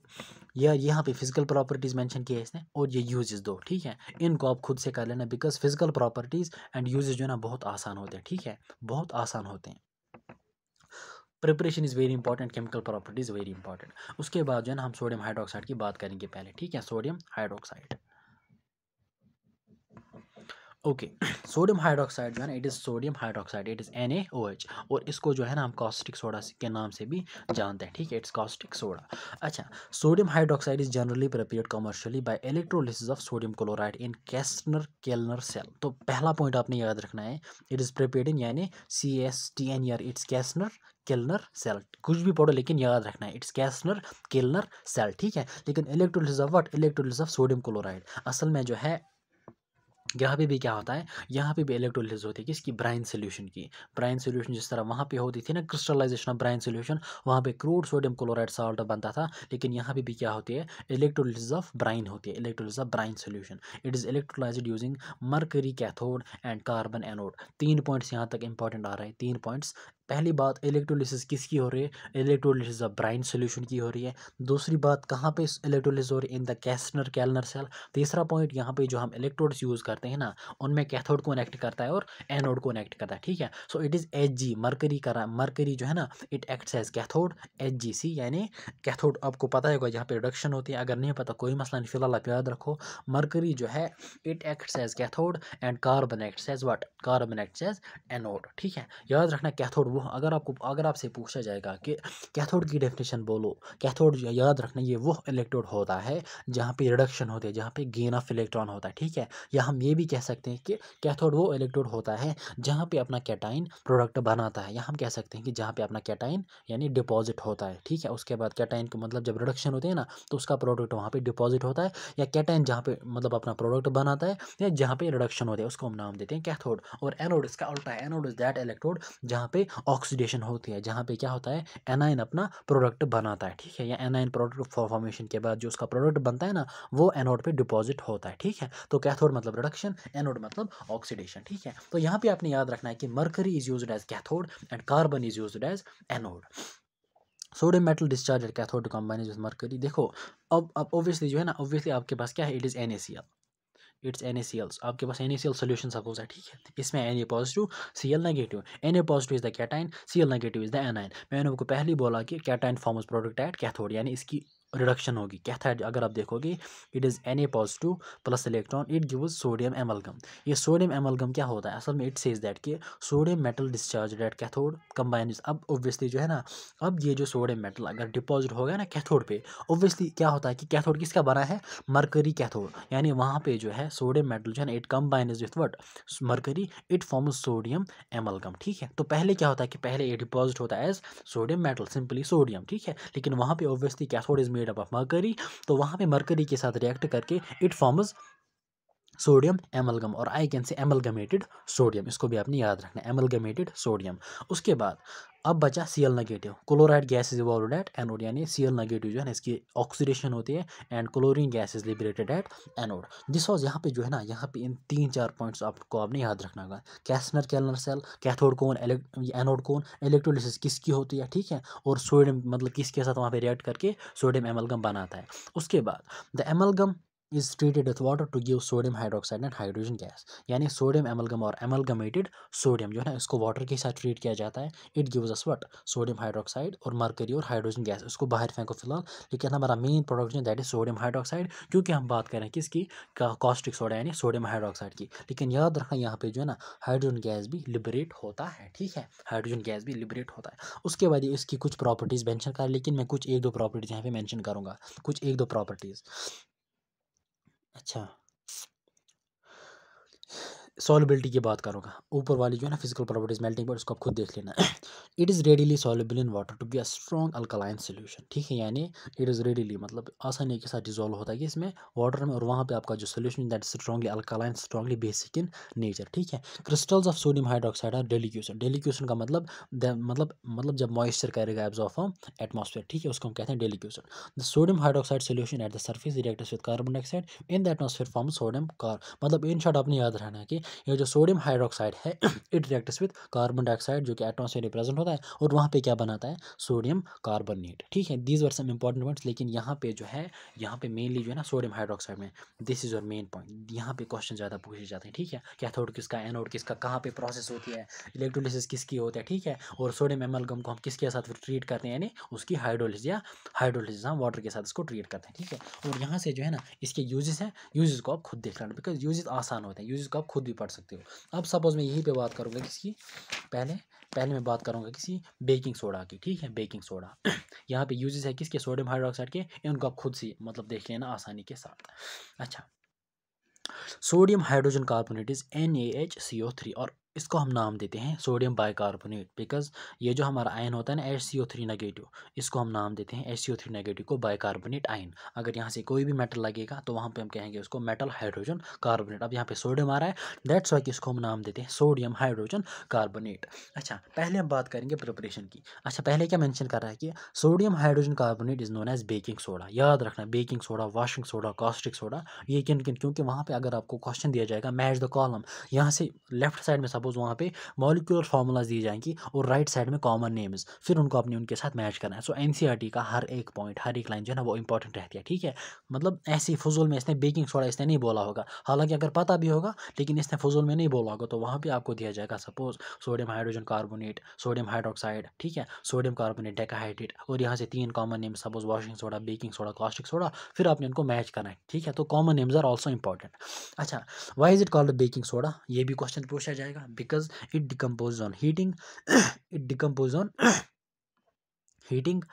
यहाँ पे फिजिकल प्रॉपर्टीज़ मेंशन किए इसने, और ये यूजेस दो, ठीक है। इनको आप खुद से कर लेना, because physical properties and uses जो है ना बहुत आसान होते हैं, ठीक है, बहुत आसान होते हैं। Preparation is very important, chemical properties very important. उसके बाद जो है ना हम सोडियम हाइड्रोक्साइड की बात करेंगे पहले, ठीक है। Sodium hydroxide, okay sodium hydroxide जो है ना, it is sodium hydroxide, it is NaOH, और इसको जो है ना हम कास्टिक सोडा के नाम से भी जानते हैं, ठीक है, इट्स कास्टिक सोडा। अच्छा, sodium hydroxide is generally prepared commercially by electrolysis of sodium chloride in Castner Kellner cell. तो पहला पॉइंट आपने याद रखना है, इट इज़ प्रिपेयर्ड इन यानी CASTNER, इट्स कैस्टनर केल्नर सेल, कुछ भी पढ़ो लेकिन याद रखना है, इट्स कैस्टनर केल्नर सेल, ठीक है। लेकिन electrolysis of what, electrolysis of sodium chloride, असल में जो है यहाँ पे भी क्या होता है, यहाँ पे भी इलेक्ट्रोलिसिस होती है किसकी, ब्राइन सोल्यूशन की। ब्राइन सोल्यूशन जिस तरह वहाँ पे होती थी ना क्रिस्टलाइजेशन ऑफ ब्राइन सोल्यूशन, वहाँ पे क्रूड सोडियम क्लोराइड साल्ट बनता था, लेकिन यहाँ पे भी क्या होती है, इलेक्ट्रोलिसिस ऑफ ब्राइन होती है, electrolysis of brine solution. It is electrolysed using mercury cathode and carbon anode. 3 points यहाँ तक इंपॉर्टेंट आ रहे हैं, 3 पॉइंट्स। पहली बात, इलेक्ट्रोलिसिस किसकी हो रही है, इलेक्ट्रोलिसिस ऑफ ब्राइन सोल्यूशन की हो रही है। दूसरी बात, कहाँ पे इलेक्ट्रोलिसिस हो रही है, इन द कैस्टनर कैल्नर सेल। तीसरा पॉइंट, यहाँ पे जो हम इलेक्ट्रोड्स यूज़ करते हैं ना, उनमें कैथोड को कनेक्ट करता है और एनोड को कनेक्ट करता है, ठीक है। So it is Hg, mercury का मरकरी जो है ना, it acts as cathode, HgC यानी कैथोड। आपको पता होगा यहाँ पे रिडक्शन होती है, अगर नहीं पता कोई मसला नहीं, फिलहाल आप याद रखो, मरकरी जो है it acts as cathode and carbon acts as what, carbon acts as anode, ठीक है। याद रखना कैथोड वो, अगर आपसे पूछा जाएगा कि कैथोड की डेफिनेशन बोलो, कैथोड याद रखना ये वो इलेक्ट्रोड होता है जहाँ पे रिडक्शन होती है, जहाँ पे गेन ऑफ इलेक्ट्रॉन होता है, ठीक है। या हम ये भी कह सकते हैं कि कैथोड वो इलेक्ट्रोड होता है जहाँ पे अपना कैटाइन प्रोडक्ट बनाता है, या हम कह सकते हैं कि जहाँ पे अपना कैटाइन यानी डिपॉजिट होता है, ठीक है। उसके बाद कैटाइन का मतलब जब रिडक्शन होती है ना, तो उसका प्रोडक्ट वहाँ पे डिपॉजिट होता है, या कैटाइन जहाँ पे मतलब अपना प्रोडक्ट बनाता है, या जहाँ पे रिडक्शन होती है, उसको हम नाम देते हैं कैथोड। और एनोड इसका उल्टा है, एनोड इज दैट इलेक्ट्रोड जहाँ पे ऑक्सीडेशन होती है, जहाँ पे क्या होता है, एनाइन अपना प्रोडक्ट बनाता है, ठीक है। या एनाइन प्रोडक्ट फॉर्मेशन के बाद जो उसका प्रोडक्ट बनता है ना, वो एनोड पे डिपॉजिट होता है, ठीक है। तो कैथोड मतलब रिडक्शन, एनोड मतलब ऑक्सीडेशन, ठीक है। तो यहाँ पे आपने याद रखना है कि mercury is used as cathode and carbon is used as anode. Sodium metal discharge at cathode combine with mercury. देखो अब ऑब्वियसली जो है ना, ऑब्वियसली आपके पास क्या है, it is NaCl, it's NaCl, आपके पास NaCl सोल्यूशन सपोज है, ठीक है। इसमें Na positive, Cl negative, Na positive is the cation, Cl negative is the A9. मैंने आपको पहले ही बोला कि cation forms product at cathode, यानी इसकी रिडक्शन होगी कैथाइड। अगर आप देखोगे it is Na positive plus electron, it gives sodium amalgam. ये सोडियम एमलगम क्या होता है, असल में इट सेज दैट कि sodium metal discharge at cathode combine. अब ऑब्वियसली जो है ना, अब ये जो सोडियम मेटल अगर डिपॉजिट हो गया ना कैथोड पे, ऑब्वियसली क्या होता है कि कैथोड किसका बना है, मरकरी कैथोड, यानी वहाँ पे जो है सोडियम मेटल जो है ना, it combines with what, mercury, it forms sodium amalgam, ठीक है। तो पहले क्या होता है कि पहले ये डिपॉजिट होता है as sodium metal, simply sodium, ठीक है। लेकिन वहाँ पे obviously cathode is made up of mercury, तो वहाँ पे मरकरी के साथ रिएक्ट करके इट फॉर्म्स सोडियम एमलगम, और आई कैन से एमलगमेटेड सोडियम, इसको भी आपने याद रखना है, एमलगमेटेड सोडियम। उसके बाद अब बचा Cl negative, chloride gas is evolved at anode, यानी Cl नेगेटिव जो है ना, इसकी ऑक्सीडेशन होती है and chlorine gas is liberated at anode. This was, यहाँ पे जो है ना, यहाँ पे इन 3-4 पॉइंट्स आपने याद रखना होगा। कैस्टनर केल्नर सेल, कैथोड कौन, एनोड कौन, इलेक्ट्रोलिसिस किसकी होती है, ठीक है, और सोडियम मतलब किसके साथ वहाँ पे रिएक्ट करके सोडियम एमलगम बनाता है। उसके बाद the amalgam is treated with water to give sodium hydroxide and hydrogen gas, यानी सोडियम एमलगम और एमलगमेटेड सोडियम जो है ना, इसको वाटर के साथ ट्रीट किया जाता है, it gives us what, sodium hydroxide और मरकरी और हाइड्रोजन गैस। इसको बाहर फेंको फिलहाल, लेकिन हमारा main product that is sodium hydroxide, क्योंकि हम बात करें किसकी, कॉस्टिक सोडा यानी सोडियम हाइड्रोक्साइड की। लेकिन याद रखना यहाँ पे जो है ना, हाइड्रोजन गैस भी लिबरेट होता है, ठीक है, हाइड्रोजन गैस भी लिबरेट होता है। उसके बाद इसकी कुछ प्रॉपर्टीज मेंशन कर, लेकिन मैं कुछ 1-2 प्रॉपर्टीज यहाँ पे मेंशन करूंगा, कुछ 1-2 प्रॉपर्टीज। अच्छा, सॉल्युबिलिटी की बात करूँगा, ऊपर वाली जो है ना फिजिकल प्रॉपर्टीज मेल्टिंग पॉइंट, उसको आप खुद देख लेना। It is readily soluble in water to be a strong alkaline solution, ठीक है, यानी इट इज़ रेडिली मतलब आसानी के साथ डिजोल्व होता है कि इसमें वाटर में, और वहाँ पे आपका जो solution that strongly alkaline, strongly basic in nature, ठीक है। Crystals of sodium hydroxide are deliquescent, deliquescence का मतलब मतलब जब मॉइस्चर करेगा एब्जॉर्ब फ्रॉम एटमॉस्फेयर, ठीक है, उसको हम कहते हैं deliquescence. The sodium hydroxide solution at the surface reacts with carbon dioxide in the atmosphere form sodium car, मतलब इन शॉर्ट आपने याद रखना है कि ये जो सोडियम हाइड्रोक्साइड है it reacts with carbon dioxide जो कि एटमॉस्फेयर में प्रेजेंट होता है, और वहाँ पे क्या बनाता है, सोडियम कार्बोनेट, ठीक है। These were some important points, लेकिन यहाँ पे जो है, यहाँ पे मेनली जो है ना सोडियम हाइड्रोक्साइड में, this is your main point, यहाँ पे क्वेश्चन ज़्यादा पूछे जाते हैं, ठीक है। कैथोड किसका, एनोड किसका, कहाँ पे प्रोसेस होती है, इलेक्ट्रोलिसिस किसकी होती है, ठीक है, और सोडियम एमलगम को हम किसके साथ ट्रीट करते हैं, यानी उसकी हाइड्रोलिसिस, या हाइड्रोलिसिस हम वाटर के साथ इसको ट्रीट करते हैं, ठीक है। और यहाँ से जो है ना इसके यूजेस हैं, यूजेस को आप खुद देख लेना, बिकॉज यूजेस आसान होते हैं, यूजेस को आप खुद भी भी पढ़ सकते हो। अब सपोज मैं यहीं पे बात करूँगा किसकी, पहले मैं बात करूँगा किसी बेकिंग सोडा की, ठीक है, बेकिंग सोडा यहाँ पे यूजेस है किसके, सोडियम हाइड्रोक्साइड के, इनको आप खुद से मतलब देख लेना आसानी के साथ। अच्छा, sodium hydrogen carbonate is NaHCO3, और इसको हम नाम देते हैं सोडियम बाइकार्बोनेट, बिकॉज ये जो हमारा आयन होता है ना HCO3 नेगेटिव, इसको हम नाम देते हैं HCO3 नेगेटिव को बाइकार्बोनेट आयन। अगर यहाँ से कोई भी मेटल लगेगा तो वहाँ पे हम कहेंगे उसको मेटल हाइड्रोजन कार्बोनेट। अब यहाँ पे सोडियम आ रहा है, दैट्स वाई कि इसको हम नाम देते हैं सोडियम हाइड्रोजन कार्बोनेट। अच्छा, पहले हम बात करेंगे प्रिपरेशन की। अच्छा, पहले क्या मेंशन कर रहा है कि sodium hydrogen carbonate is known as baking soda. याद रखना, baking soda, washing soda, caustic soda, ये किन किन, क्योंकि वहाँ पे अगर आपको क्वेश्चन दिया जाएगा मैच द कॉलम, यहाँ से लेफ्ट साइड में सपोज वहाँ पे मॉलिक्यूलर फार्मूलाज दी जाएंगी और राइट साइड में कॉमन नेम्स, फिर उनको आपने उनके साथ मैच करना है। सो NCERT का हर एक पॉइंट, हर एक लाइन जो है ना वो इंपॉर्टेंट रहती है, ठीक है। मतलब ऐसी फजूल में इसने बेकिंग सोडा इसने नहीं बोला होगा, हालांकि अगर पता भी होगा लेकिन इसने फजूल में नहीं बोला होगा, तो वहाँ पे आपको दिया जाएगा suppose sodium hydrogen carbonate, sodium hydroxide, ठीक है, सोडियम कार्बोनेट डेकाहाइड्रेट, और यहाँ से 3 common name suppose washing soda, baking soda, caustic soda, फिर आपने उनको मैच करना है, ठीक है। तो common names are also important. अच्छा, why is it called baking soda, ये भी क्वेश्चन पूछा जाएगा, because it decompose on heating it decomposes on heating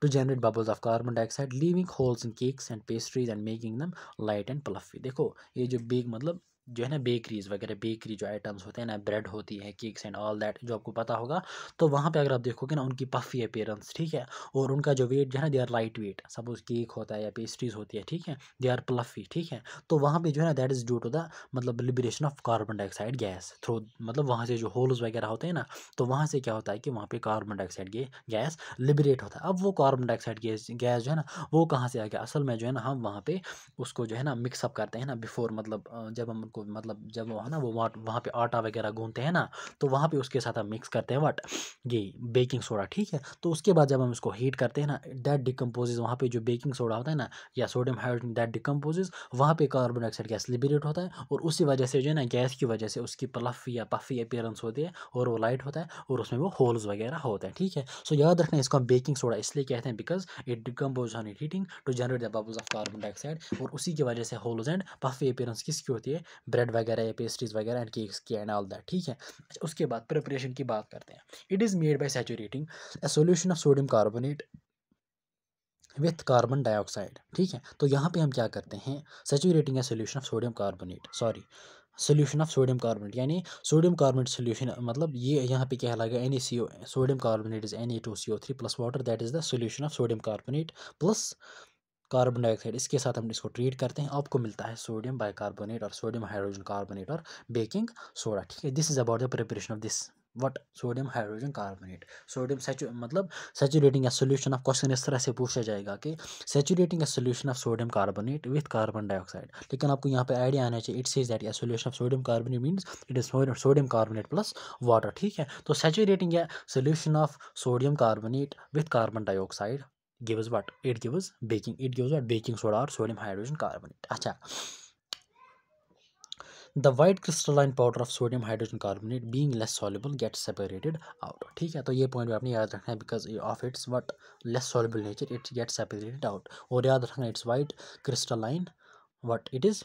to generate bubbles of carbon dioxide, leaving holes in cakes and pastries and making them light and fluffy। देखो ये जो बेक मतलब जो है ना बेकरीज वगैरह, बेकरी जो आइटम्स होते हैं ना, ब्रेड होती है, केक्स एंड ऑल दैट, जो आपको पता होगा, तो वहाँ पे अगर आप देखोगे ना उनकी पफी अपीयरेंस, ठीक है, और उनका जो वेट जो है ना, they are light weight, suppose cake होता है या पेस्ट्रीज होती है, ठीक है, दे आर प्लफी, ठीक है। तो वहाँ पे जो है ना that is due to the मतलब liberation of carbon dioxide gas through, मतलब वहाँ से जो होल्स वगैरह होते हैं ना, तो वहाँ से क्या होता है कि वहाँ पे कार्बन डाइऑक्साइड गैस लिबरेट होता है। अब वो कार्बन डाइऑक्साइड गैस जो है ना वो कहाँ से आ गया, असल में जो है ना हम वहाँ पे उसको जो है ना मिक्सअप करते हैं ना बिफोर, मतलब जब हम उनको मतलब जब वो है ना वो वहाँ पे आटा वगैरह गूंथते हैं ना, तो वहाँ पे उसके साथ हम मिक्स करते हैं व्हाट, ये बेकिंग सोडा, ठीक है। तो उसके बाद जब हम इसको हीट करते हैं ना, दैट डिकम्पोजेज, वहाँ पे जो बेकिंग सोडा होता है ना या सोडियम हाइड्रोजन, दैट डिकम्पोजेज, वहाँ पे कार्बन डाइऑक्साइड गैस लिबरेट होता है, और उसी वजह से जो है ना गैस की वजह से उसकी प्लफी या पफी अपीयरेंस होती है और वो लाइट होता है और उसमें वो होल्स वगैरह होते हैं, ठीक है। सो याद रखना इसको हम बेकिंग सोडा इसलिए कहते हैं because it decompose on it heating to generate the bubbles of carbon dioxide, और उसी की वजह से होल्स एंड पफी अपीयरेंस किसकी होती है, ब्रेड वगैरह या पेस्ट्रीज वगैरह एंड केक्स की एंड ऑल दैट, ठीक है। अच्छा, उसके बाद प्रिपरेशन की बात करते हैं। It is made by saturating a solution of sodium carbonate with carbon dioxide, ठीक है। तो यहाँ पे हम क्या करते हैं, saturating a solution of sodium carbonate, sorry solution of sodium carbonate, यानी सोडियम कार्बोनेट सोल्यूशन, मतलब ये यहाँ पे क्या लगा NaCO, sodium carbonate is Na2CO3 plus water, that is the solution of sodium carbonate plus carbon dioxide. इसके साथ हम इसको ट्रीट करते हैं, आपको मिलता है सोडियम बाइकार्बोनेट और सोडियम हाइड्रोजन कार्बोनेट और बेकिंग सोडा, ठीक है। This is about the preparation of this what, sodium hydrogen carbonate. Sodium मतलब saturating a solution of, question इस तरह से पूछा जाएगा कि saturating a solution of sodium carbonate with carbon dioxide, लेकिन आपको यहाँ पे आइडिया आना चाहिए, it says that a solution of sodium carbonate means it is sodium carbonate plus water, ठीक है। तो saturating a solution of sodium carbonate with carbon dioxide gives what, it gives baking, it gives what, baking soda or sodium hydrogen carbonate। अच्छा, the white crystalline powder of sodium hydrogen carbonate being less soluble gets separated out, ठीक है। तो ये पॉइंट भी आपने याद रखना है, because of it's what less soluble nature it gets separated out, और याद रखना it's white crystalline what it is,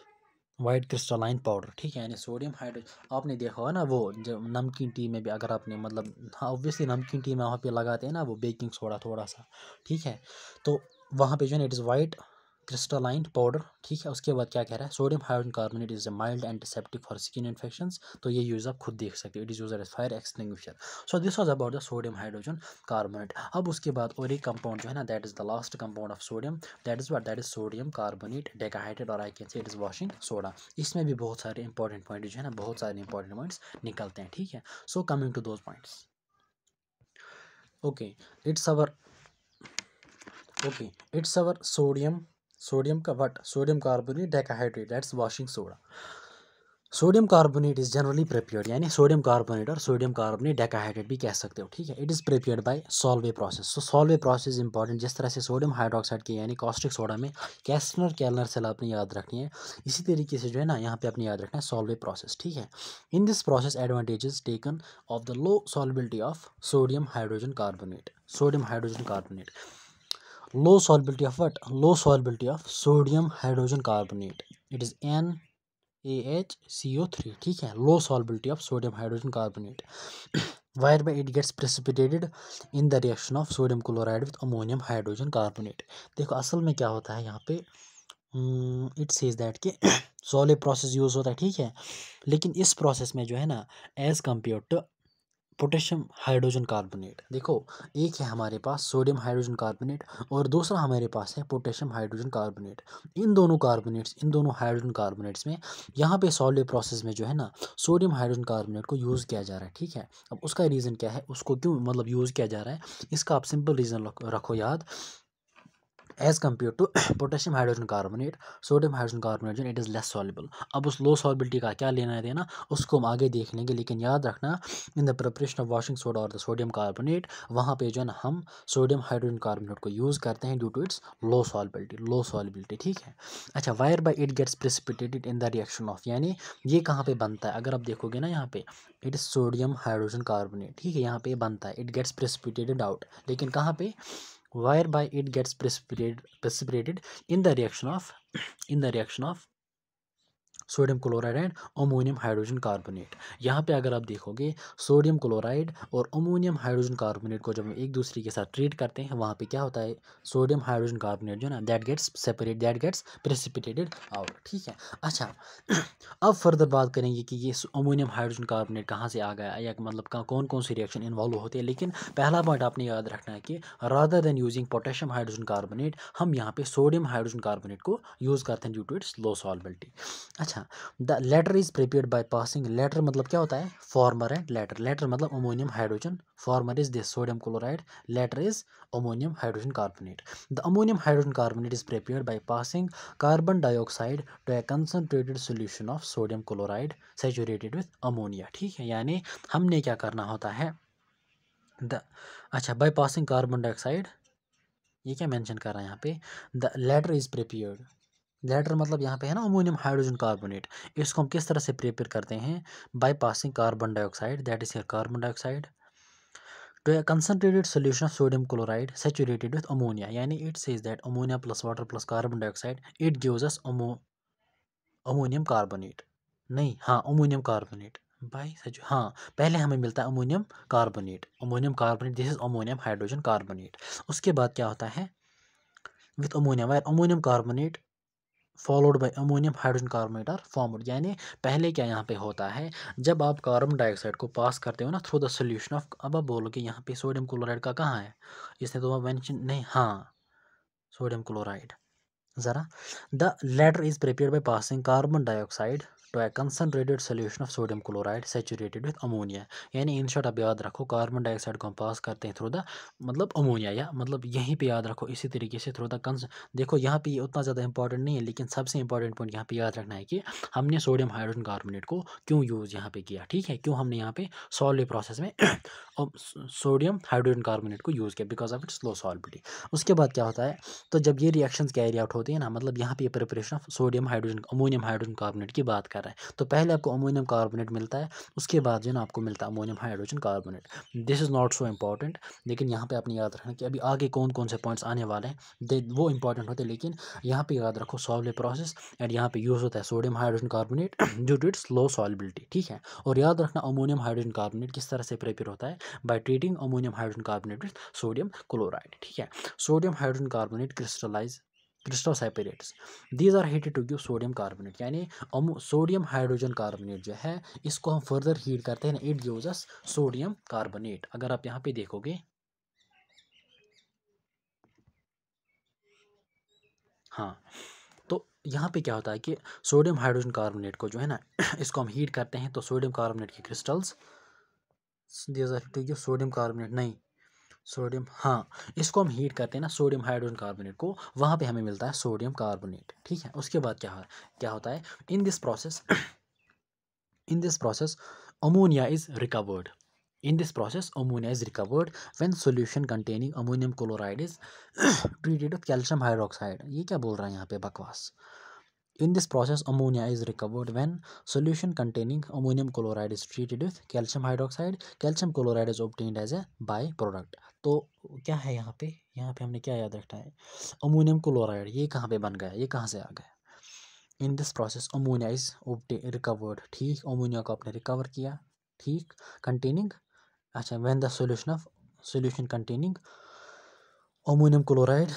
white crystalline powder, ठीक है, यानी सोडियम हाइड्रोजन। आपने देखा होगा ना वो जब नमकीन टी में भी अगर आपने मतलब, हाँ ऑब्वियसली नमकीन टी में वहाँ पे लगाते हैं ना वो बेकिंग सोडा थोड़ा सा, ठीक है। तो वहाँ पे जो है ना it is white crystalline powder, ठीक है। उसके बाद क्या कह रहा है, sodium hydrogen carbonate is a mild antiseptic for skin infections, तो ये यूज़ आप खुद देख सकते हो, it is use as fire extinguisher. So this was about the sodium hydrogen carbonate. अब उसके बाद और एक कंपाउंड जो है ना that is the last compound of sodium, that is what, that is sodium carbonate decahydrate, और आई कैन से इट इज वॉशिंग सोडा। इसमें भी बहुत सारे इंपॉर्टेंट पॉइंट जो है ना, बहुत सारे इंपॉर्टेंट पॉइंट्स निकलते हैं, ठीक है। So coming to those points, okay it's our sodium का what, sodium carbonate decahydrate, that's washing soda. Sodium carbonate is generally prepared, यानी सोडियम कार्बोनेट और सोडियम कार्बोनेट डेकाहाइड्रेट भी कह सकते हो, ठीक है। It is prepared by Solvay process. So Solvay process important, जिस तरह से सोडियम हाइड्रोक्साइड के यानी कॉस्टिक सोडा में कैस्टनर कैलनर सेल आपने याद रखनी है, इसी तरीके से जो है ना यहाँ पे आपने याद रखना है सॉल्वे प्रोसेस, ठीक है। इन this process advantages taken of the low solubility of sodium hydrogen carbonate, sodium hydrogen carbonate, low solubility of what, low solubility of sodium hydrogen carbonate, it is AHCO3, ठीक है, low solubility of sodium hydrogen carbonate, whereby it gets precipitated in the reaction of sodium chloride with ammonium hydrogen carbonate. देखो असल में क्या होता है यहाँ पे, इट सेज दैट कि सॉलिड प्रोसेस यूज़ होता है, ठीक है, लेकिन इस प्रोसेस में जो है ना, as compare to potassium hydrogen carbonate, देखो एक है हमारे पास सोडियम हाइड्रोजन कार्बोनेट और दूसरा हमारे पास है पोटेशियम हाइड्रोजन कार्बोनेट। इन दोनों हाइड्रोजन कार्बोनेट्स में यहाँ पे सॉलिड प्रोसेस में जो है ना, सोडियम हाइड्रोजन कार्बोनेट को यूज़ किया जा रहा है, ठीक है। अब उसका रीज़न क्या है, उसको क्यों मतलब यूज़ किया जा रहा है, इसका आप सिंपल रीज़न रखो याद। As compare to potassium hydrogen carbonate, sodium hydrogen carbonate जो इट इज़ लेस सॉल्युबल। अब उस लो सॉल्युबिलिटी का क्या लेना है देना, उसको हम आगे देख लेंगे, लेकिन याद रखना in the preparation of washing soda और द सोडियम कार्बोनेट, वहाँ पे जो है ना हम सोडियम हाइड्रोजन कार्बोनेट को यूज़ करते हैं due to its low solubility, ठीक है। अच्छा, whereby it gets precipitated in the reaction of, यानी ये कहाँ पे बनता है, अगर आप देखोगे ना यहाँ पे it is sodium hydrogen carbonate, ठीक है, यहाँ पे बनता है, इट गेट्स प्रेसिपिटेटेड आउट, लेकिन कहाँ पे, whereby it gets precipitated in the reaction of sodium chloride and ammonium hydrogen carbonate. यहाँ पे अगर आप देखोगे सोडियम क्लोराइड और अमोनियम हाइड्रोजन कार्बोनेट को जब हम एक दूसरे के साथ ट्रीट करते हैं, वहाँ पे क्या होता है, सोडियम हाइड्रोजन कार्बोनेट जो ना दैट गेट्स प्रेसिपिटेटेड आउट, ठीक है। अच्छा, अब फर्दर बात करेंगे कि ये अमोनियम हाइड्रोजन कार्बोनेट कहाँ से आ गया, या मतलब कौन कौन सी रिएक्शन इन्वॉल्व होते हैं, लेकिन पहला पॉइंट आपने याद रखना है कि rather than using potassium hydrogen carbonate, हम यहाँ पे सोडियम हाइड्रोजन कार्बोनेट को यूज़ करते हैं due to its low solubility. अच्छा, the latter is prepared by passing, latter मतलब क्या होता है, फॉर्मर एंड लेटर मतलब ammonium hydrogen, former is this sodium chloride, latter is ammonium hydrogen carbonate. The ammonium hydrogen carbonate is prepared by passing carbon dioxide to a concentrated solution of sodium chloride saturated with ammonia, ठीक है, यानी हमने क्या करना होता है, अच्छा, बाय पासिंग कार्बन डाइऑक्साइड, ये क्या मेंशन कर रहा है यहाँ पे, the latter is prepared, latter मतलब यहाँ पे है ना अमोनियम हाइड्रोजन कार्बोनेट, इसको हम किस तरह से प्रिपेयर करते हैं, by passing carbon dioxide, that is carbon dioxide to a concentrated solution of sodium chloride saturated with ammonia, यानी it says that ammonia plus water plus carbon dioxide it gives us ammonium carbonate, नहीं हाँ अमोनियम कार्बोनेट, भाई सच हाँ, पहले हमें मिलता है ammonium carbonate, this is ammonium hydrogen carbonate. उसके बाद क्या होता है, with ammonia, wire ammonium carbonate followed by ammonium hydrogen carbonate are formed, यानी पहले क्या यहाँ पे होता है, जब आप कार्बन डाइऑक्साइड को पास करते हो ना थ्रू द सोल्यूशन ऑफ, अब आप बोलोगे यहाँ पे सोडियम क्लोराइड का कहाँ है, इसने तो मेंशन नहीं, हाँ सोडियम क्लोराइड, ज़रा, the latter is prepared by passing carbon dioxide to a concentrated solution of sodium chloride saturated with ammonia, यानी इन शॉर्ट आप याद रखो कार्बन डाइऑक्साइड को हम पास करते हैं थ्रू द मतलब अमोनिया, या मतलब यहीं पे याद रखो इसी तरीके से थ्रू द देखो यहाँ पे ये उतना ज़्यादा इंपॉर्टेंट नहीं है, लेकिन सबसे इंपॉर्टेंट पॉइंट यहाँ पे याद रखना है कि हमने सोडियम हाइड्रोजन कार्बोनेट को क्यों यूज़ यहाँ पे किया, ठीक है, क्यों हमने यहाँ पे सॉल्युबल प्रोसेस में सोडियम हाइड्रोजन कार्बोनेट को यूज़ किया, because of its low solubility. उसके बाद क्या होता है, तो जब ये रिएक्शंस कैरी आउट होती है ना, मतलब यहाँ पे preparation of sodium hydrogen ammonium hydrogen carbonate की बात कर रहे हैं, तो पहले आपको अमोनियम कार्बोनेट मिलता है, उसके बाद जो है ना आपको मिलता है ammonium hydrogen carbonate, this is not so important, लेकिन यहाँ पे आपने याद रखना कि अभी आगे कौन कौन से पॉइंट्स आने वाले हैं वो इंपॉर्टेंट होते हैं, लेकिन यहाँ पे याद रखो सॉल्युबल प्रोसेस एंड यहाँ पे यूज़ होता है sodium hydrogen carbonate due to its low solubility, ठीक है। और याद रखना अमोनियम हाइड्रोजन कार्बोनेट किस तरह से प्रिपेयर होता है, by treating ammonium hydrogen carbonate with sodium chloride, ठीक है। Sodium hydrogen carbonate crystal separates, these are heated to give sodium carbonate, यानी सोडियम हाइड्रोजन कार्बोनेट जो है इसको हम फर्दर हीट करते हैं, it gives us sodium carbonate. अगर आप यहाँ पे देखोगे, हाँ, तो यहाँ पे क्या होता है कि सोडियम हाइड्रोजन कार्बोनेट को जो है ना इसको हम हीट करते हैं, तो सोडियम कार्बोनेट के crystals, these are heated to give sodium carbonate, नहीं सोडियम, हाँ, इसको हम हीट करते हैं ना सोडियम हाइड्रोजन कार्बोनेट को, वहाँ पे हमें मिलता है सोडियम कार्बोनेट, ठीक है। उसके बाद क्या होता है, इन this process ammonia is recovered, when solution containing ammonium chloride is treated with calcium hydroxide, ये क्या बोल रहा है यहाँ पे बकवास, in this process ammonia is recovered when solution containing ammonium chloride is treated with calcium hydroxide, calcium chloride is obtained as a byproduct। तो क्या है यहाँ पे हमने क्या याद रखना है, अमोनियम क्लोराइड ये कहाँ पे बन गया, ये कहाँ से आ गया, in this process ammonia is recovered, ठीक, अमोनिया को आपने रिकवर किया, ठीक, कंटेनिंग, अच्छा, when the solution containing ammonium chloride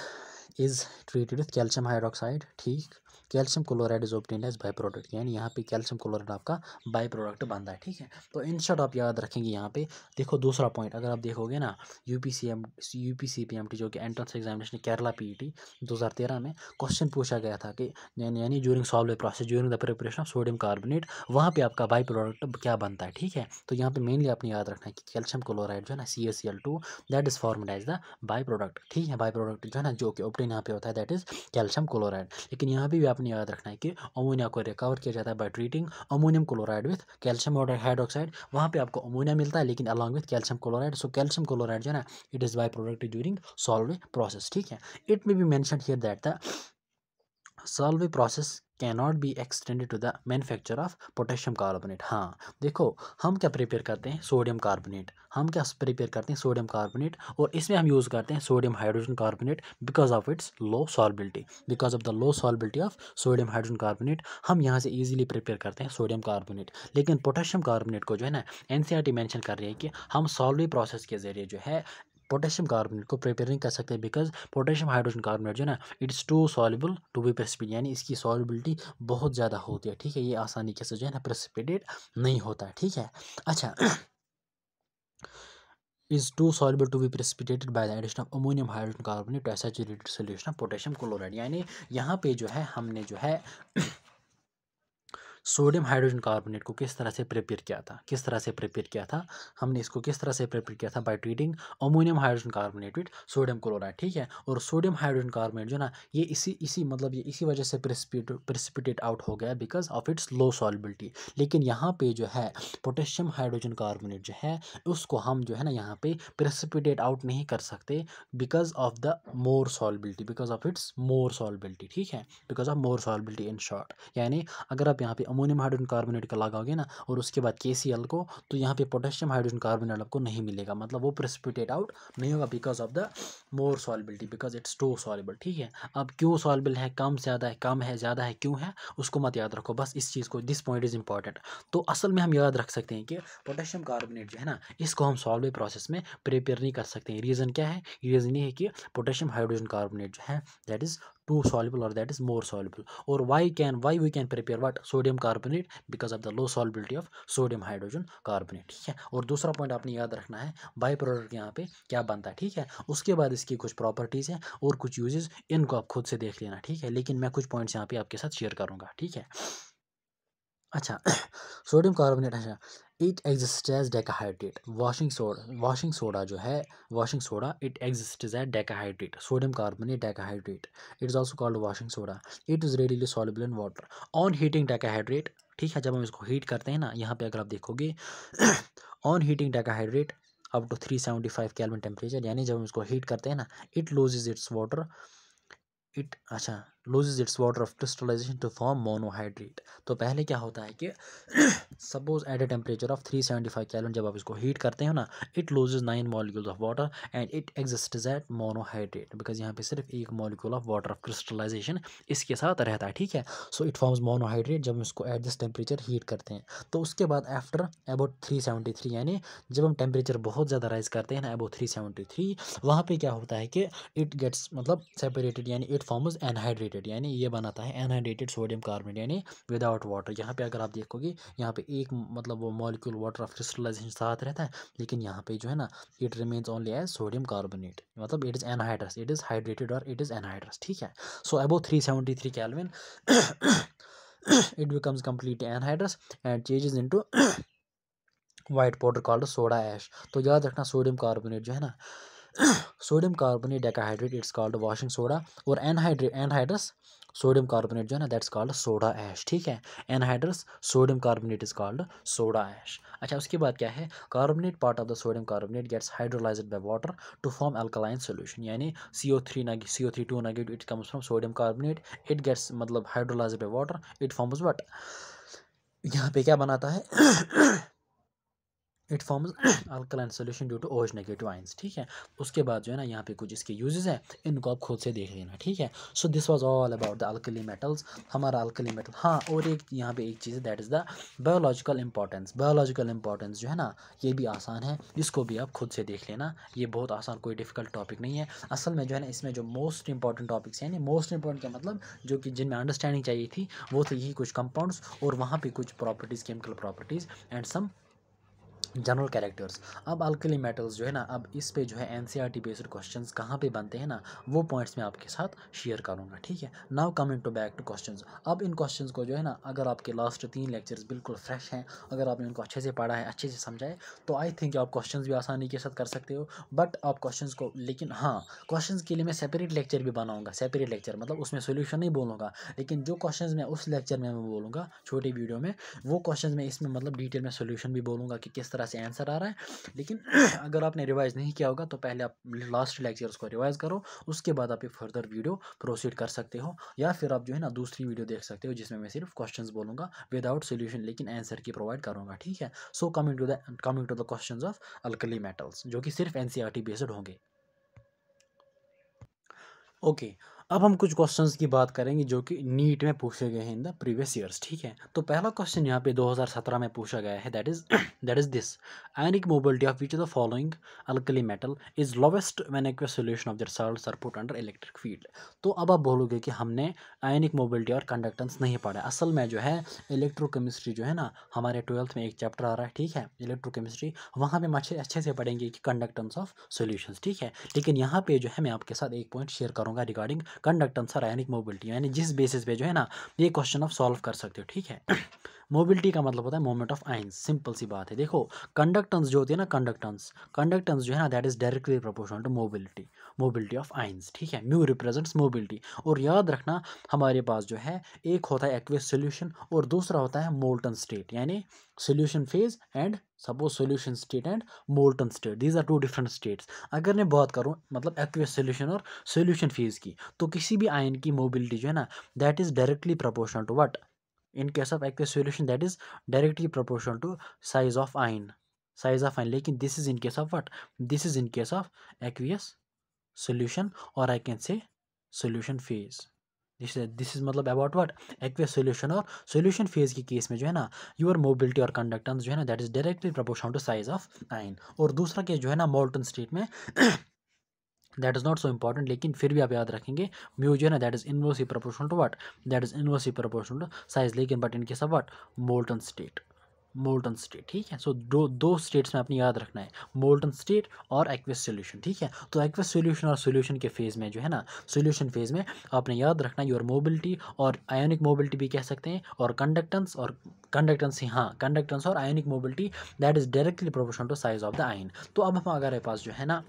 is treated with calcium hydroxide, ठीक, calcium chloride is obtained as by product, यानी यहाँ पे कैल्शियम क्लोराइड आपका बाई प्रोडक्ट बनता है, ठीक है। तो इन शॉर्ट आप याद रखेंगे यहाँ पे। देखो दूसरा पॉइंट अगर आप देखोगे ना, यूपीसीपीएमटी जो कि एंट्रेंस एग्जामिनेशन केरला पीईटी 2013 में क्वेश्चन पूछा गया था कि यानी during solve process during the preparation of sodium carbonate, वहाँ पे आपका बाई प्रोडक्ट क्या बनता है, ठीक है। तो यहाँ पे मेनली आपने याद रखना है कि कैल्शियम क्लोराइड जो है ना CaCl2 that is formed as the by product, ठीक है। बाई प्रोडक्ट जो है ना जो कि ऑब्टेन यहाँ पे होता है दैट इज कैल्शियम क्लोराइड। लेकिन यहाँ पे भी आपने याद रखना है कि अमोनिया को रिकवर किया जाता है by treating ammonium chloride with calcium hydroxide, वहाँ पे आपको अमोनिया मिलता है लेकिन along with calcium chloride. So calcium chloride जो है ना it is by product during Solvay process, ठीक है। It may be mention here that the Solvay process cannot be extended to the manufacture of potassium carbonate. हाँ देखो हम क्या प्रिपेयर करते हैं, सोडियम कार्बोनेट, हम क्या प्रिपेयर करते हैं सोडियम कार्बोनेट, और इसमें हम यूज़ करते हैं sodium hydrogen carbonate because of its low solubility, because of the low solubility of sodium hydrogen carbonate हम यहाँ से इजीली प्रिपेयर करते हैं सोडियम कार्बोनेट। लेकिन पोटेशियम कार्बोनेट को जो है ना NCERT मेंशन कर रही है कि हम सॉल्वे प्रोसेस के जरिए जो है पोटेशियम कार्बोनेट को प्रिपेयर नहीं कर सकते बिकॉज पोटेशियम हाइड्रोजन कार्बोनेट जो है ना it's too soluble to be precipitate, यानी इसकी सॉल्युबिलिटी बहुत ज़्यादा होती है, ठीक है। ये आसानी के से जो है ना प्रेसिपिटेट नहीं होता है, ठीक है। अच्छा, is too soluble to be precipitated by the addition of ammonium hydrogen carbonate to a saturated solution of potassium chloride, यानी यहाँ पे जो है हमने जो है सोडियम हाइड्रोजन कार्बोनेट को किस तरह से प्रिपेयर किया था, किस तरह से प्रिपेयर किया था, हमने इसको किस तरह से प्रिपेयर किया था bye treating ammonium hydrogen carbonate with sodium chloride, ठीक है। और सोडियम हाइड्रोजन कार्बोनेट जो ना ये इसी मतलब ये इसी वजह से प्रेसिपिटेट आउट हो गया because of its low solubility. लेकिन यहाँ पे जो है पोटेशियम हाइड्रोजन कार्बोनेट जो है उसको हम जो है ना यहाँ पे प्रेसिपिटेट आउट नहीं कर सकते because of the more solubility, because of it's more solubility, ठीक है, because of more solubility in short. यानी अगर आप यहाँ पे अमोनियम हाइड्रोजन कार्बोनेट का लगाओगे ना और उसके बाद KCl को, तो यहाँ पे पोटेशियम हाइड्रोजन कार्बोनेट आपको नहीं मिलेगा, मतलब वो प्रेसिपिटेट आउट नहीं होगा because of the more solubility, because it's too soluble, ठीक है। अब क्यों सॉल्युबल है, कम ज़्यादा है, कम है ज़्यादा है, क्यों है उसको मत याद रखो, बस इस चीज़ को, दिस पॉइंट इज इंपॉर्टेंट। तो असल में हम याद रख सकते हैं कि पोटेशियम कार्बोनेट जो है ना इसको हम सॉल्वे प्रोसेस में प्रिपेयर नहीं कर सकते हैं। रीज़न क्या है, रीज़न ये है कि पोटेशियम हाइड्रोजन कार्बोनेट जो है that is too soluble or that is more soluble, or why we can prepare what sodium carbonate because of the low solubility of sodium hydrogen carbonate, ठीक है। और दूसरा पॉइंट आपने याद रखना है बाई प्रोडक्ट यहाँ पे क्या बनता है, ठीक है। उसके बाद इसकी कुछ प्रॉपर्टीज़ हैं और कुछ यूजेस, इनको आप खुद से देख लेना, ठीक है। लेकिन मैं कुछ पॉइंट्स यहाँ पे आपके साथ शेयर करूँगा, ठीक है। अच्छा, सोडियम कार्बोनेट, अच्छा, it exist as decahydrate, washing soda जो है, washing soda it exist as decahydrate, sodium carbonate decahydrate, it is also called washing soda, it is readily soluble in water on heating decahydrate, ठीक है। जब हम इसको हीट करते हैं ना, यहाँ पे अगर आप देखोगे on heating decahydrate up to 375 kelvin temperature, यानी जब हम इसको हीट करते हैं ना it loses its water, it अच्छा loses its water of crystallisation to form monohydrate. तो पहले क्या होता है कि suppose at a temperature of 375 kelvin जब आप इसको हीट करते हो ना it loses 9 molecules of water and it exists at monohydrate, because यहाँ पे सिर्फ एक molecule of water of crystallization इसके साथ रहता है, ठीक है। सो इट फॉर्म्स मोनोहाइड्रेट जब हम इसको एट दिस टेम्परेचर हीट करते हैं। तो उसके बाद आफ्टर अबाउट 373, यानी जब हम टेम्परेचर बहुत ज़्यादा राइज करते हैं ना अबाउट 373, वहाँ पे क्या होता है कि इट गेट्स मतलब सेपरेटेड, यानी इट फॉर्म्स एनहाइड्रेटेड, यानी ये बनाता है एनहाइड्रेटेड सोडियम कार्बोनेट, यानी विदाउट वाटर। यहाँ पे अगर आप देखोगे यहाँ पे एक मतलब वो मॉलिक्यूल वाटर ऑफ क्रिस्टलाइजेशन साथ रहता है, लेकिन यहाँ पे जो है ना it remains only as sodium carbonate, मतलब it is anhydrous, it is hydrated और इट इज़ एनहाइड्रस, ठीक है। So about 373 kelvin it becomes completely anhydrous and changes into white powder called soda ash. तो याद रखना सोडियम कार्बोनेट जो है ना sodium carbonate decahydrate it's called washing soda, और एनहाइड्रस सोडियम कार्बोनेट जो है ना दैट्स कॉल्ड सोडा ऐश, ठीक है। Anhydrous sodium carbonate is called soda ash. अच्छा, उसके बाद क्या है, carbonate part of the sodium carbonate gets hydrolysed by water to form alkaline solution, यानी CO3 negative it comes from sodium carbonate, it gets मतलब hydrolysed by water, it forms what, यहाँ पे क्या बनाता है it forms alkaline solution due to OH negative ions, ठीक है। उसके बाद जो है ना यहाँ पे कुछ इसके यूजेस हैं, इनको आप खुद से देख लेना, ठीक है। So this was all about the alkali metals, हमारा अल्कली मेटल। हाँ, और एक यहाँ पे एक चीज़ है, that is the biological importance. Biological importance जो है ना, ये भी आसान है, इसको भी आप खुद से देख लेना, ये बहुत आसान, कोई डिफिकल्ट टॉपिक नहीं है। असल में जो है ना, इसमें जो मोस्ट इंपॉर्टेंट टॉपिक्स हैं, मोस्ट इंपॉर्टेंट का मतलब जो कि जिनमें अंडरस्टैंडिंग चाहिए थी, वो थे यही कुछ कंपाउंड्स, और वहाँ पे कुछ properties, chemical properties and some general characters. अब अल्कली मेटल्स जो है ना, अब इस पे जो है NCERT बेस्ड क्वेश्चंस कहाँ पे बनते हैं ना, वो पॉइंट्स मैं आपके साथ शेयर करूँगा, ठीक है। Now coming to back to questions. अब इन क्वेश्चंस को जो है ना, अगर आपके लास्ट 3 लेक्चर्स बिल्कुल फ्रेश हैं, अगर आपने उनको अच्छे से पढ़ा है, अच्छे से समझा है, तो आई थिंक आप क्वेश्चंस भी आसानी के साथ कर सकते हो। बट आप क्वेश्चंस को, लेकिन हाँ, क्वेश्चंस के लिए मैं सेपरेट लेक्चर भी बनाऊँगा, सेपरेट लेक्चर मतलब उसमें सोल्यूशन नहीं बोलूँगा, लेकिन जो क्वेश्चंस मैं उस लेक्चर में मैं बोलूँगा छोटी वीडियो में, वो क्वेश्चंस में इसमें मतलब डिटेल में सोल्यूशन भी बोलूँगा कि किस तरह से आंसर आ रहा है। लेकिन अगर आपने रिवाइज नहीं किया होगा, तो पहले आप लास्ट लेक्चर्स को रिवाइज करो, उसके बाद आप एक फर्दर वीडियो प्रोसीड कर सकते हो, या फिर आप जो है ना दूसरी वीडियो देख सकते हो, जिसमें मैं सिर्फ क्वेश्चंस बोलूँगा विदाउट सोल्यूशन, लेकिन आंसर की प्रोवाइड करूँगा, ठीक है। So coming to the questions of alkali metals, जो कि सिर्फ NCERT बेस्ड होंगे। ओके, अब हम कुछ क्वेश्चंस की बात करेंगे जो कि नीट में पूछे गए हैं इन द प्रीवियस ईयर्स, ठीक है। तो पहला क्वेश्चन यहाँ पे 2017 में पूछा गया है, that is this, ionic mobility of which of the following alkali metal is lowest when aqueous solution of their salts are put under electric field. तो अब आप बोलोगे कि हमने आयनिक मोबिलिटी और कंडक्टेंस नहीं पढ़ा। असल में जो है इलेक्ट्रोकेमिस्ट्री जो है ना, हमारे 12th में एक चैप्टर आ रहा है, ठीक है, इलेक्ट्रोकेमिस्ट्री, वहाँ पे हम अच्छे से पढ़ेंगे कि कंडक्टेंस ऑफ सॉल्यूशंस, ठीक है। लेकिन यहाँ पे जो है मैं आपके साथ एक पॉइंट शेयर करूँगा रिगार्डिंग कंडक्टेंस और आयनिक मोबिलिटी, यानी जिस बेसिस पे जो है ना ये क्वेश्चन आप सॉल्व कर सकते हो, ठीक है। मोबिलिटी का मतलब होता है मोमेंट ऑफ आयंस, सिंपल सी बात है। देखो, कंडक्टेंस जो होती है ना, कंडक्टेंस जो है ना, that is directly proportional to mobility of ions, ठीक है। Mu represents mobility. और याद रखना, हमारे पास जो है एक होता है एक्वियस सोल्यूशन और दूसरा होता है मोल्टन स्टेट, यानी solution phase and suppose solution state and molten state, these are 2 different states. अगर मैं बात करूं मतलब एक्वियस सोल्यूशन और सोल्यूशन फेज की, तो किसी भी आयन की मोबिलिटी जो है ना, that is directly proportional to what, in case of aqueous solution that is directly proportional to size of ion, लेकिन this is in case of what, this is in case of aqueous solution, or I can say solution phase। This is मतलब अबाउट व्हाट, एक्वियस सोल्यूशन और सोल्यूशन फेज के केस में जो है ना, योर मोबिलिटी और कंडक्टेंस जो है ना, that is directly proportional to size of ion. और दूसरा केस जो है ना मोल्टन स्टेट में that is not so important, लेकिन फिर भी आप याद रखेंगे, म्यू जो है ना, that is inversely proportional to what, that is inversely proportional to size, लेकिन but in case of what, molten state, ठीक है। सो दो स्टेट्स में आपने याद रखना है, मोल्टन स्टेट और एक्वियस सोल्यूशन, ठीक है। तो एक्वियस सोल्यूशन और सोल्यूशन के फेज में जो है ना, सोल्यूशन फेज में आपने याद रखना योर मोबिलिटी, और आयोनिक मोबिलिटी भी कह सकते हैं, और कंडक्टेंस ही, हाँ, कंडक्टेंस और ionic mobility that is directly proportional to size of the ion. तो अब हम हमारे पास जो है ना,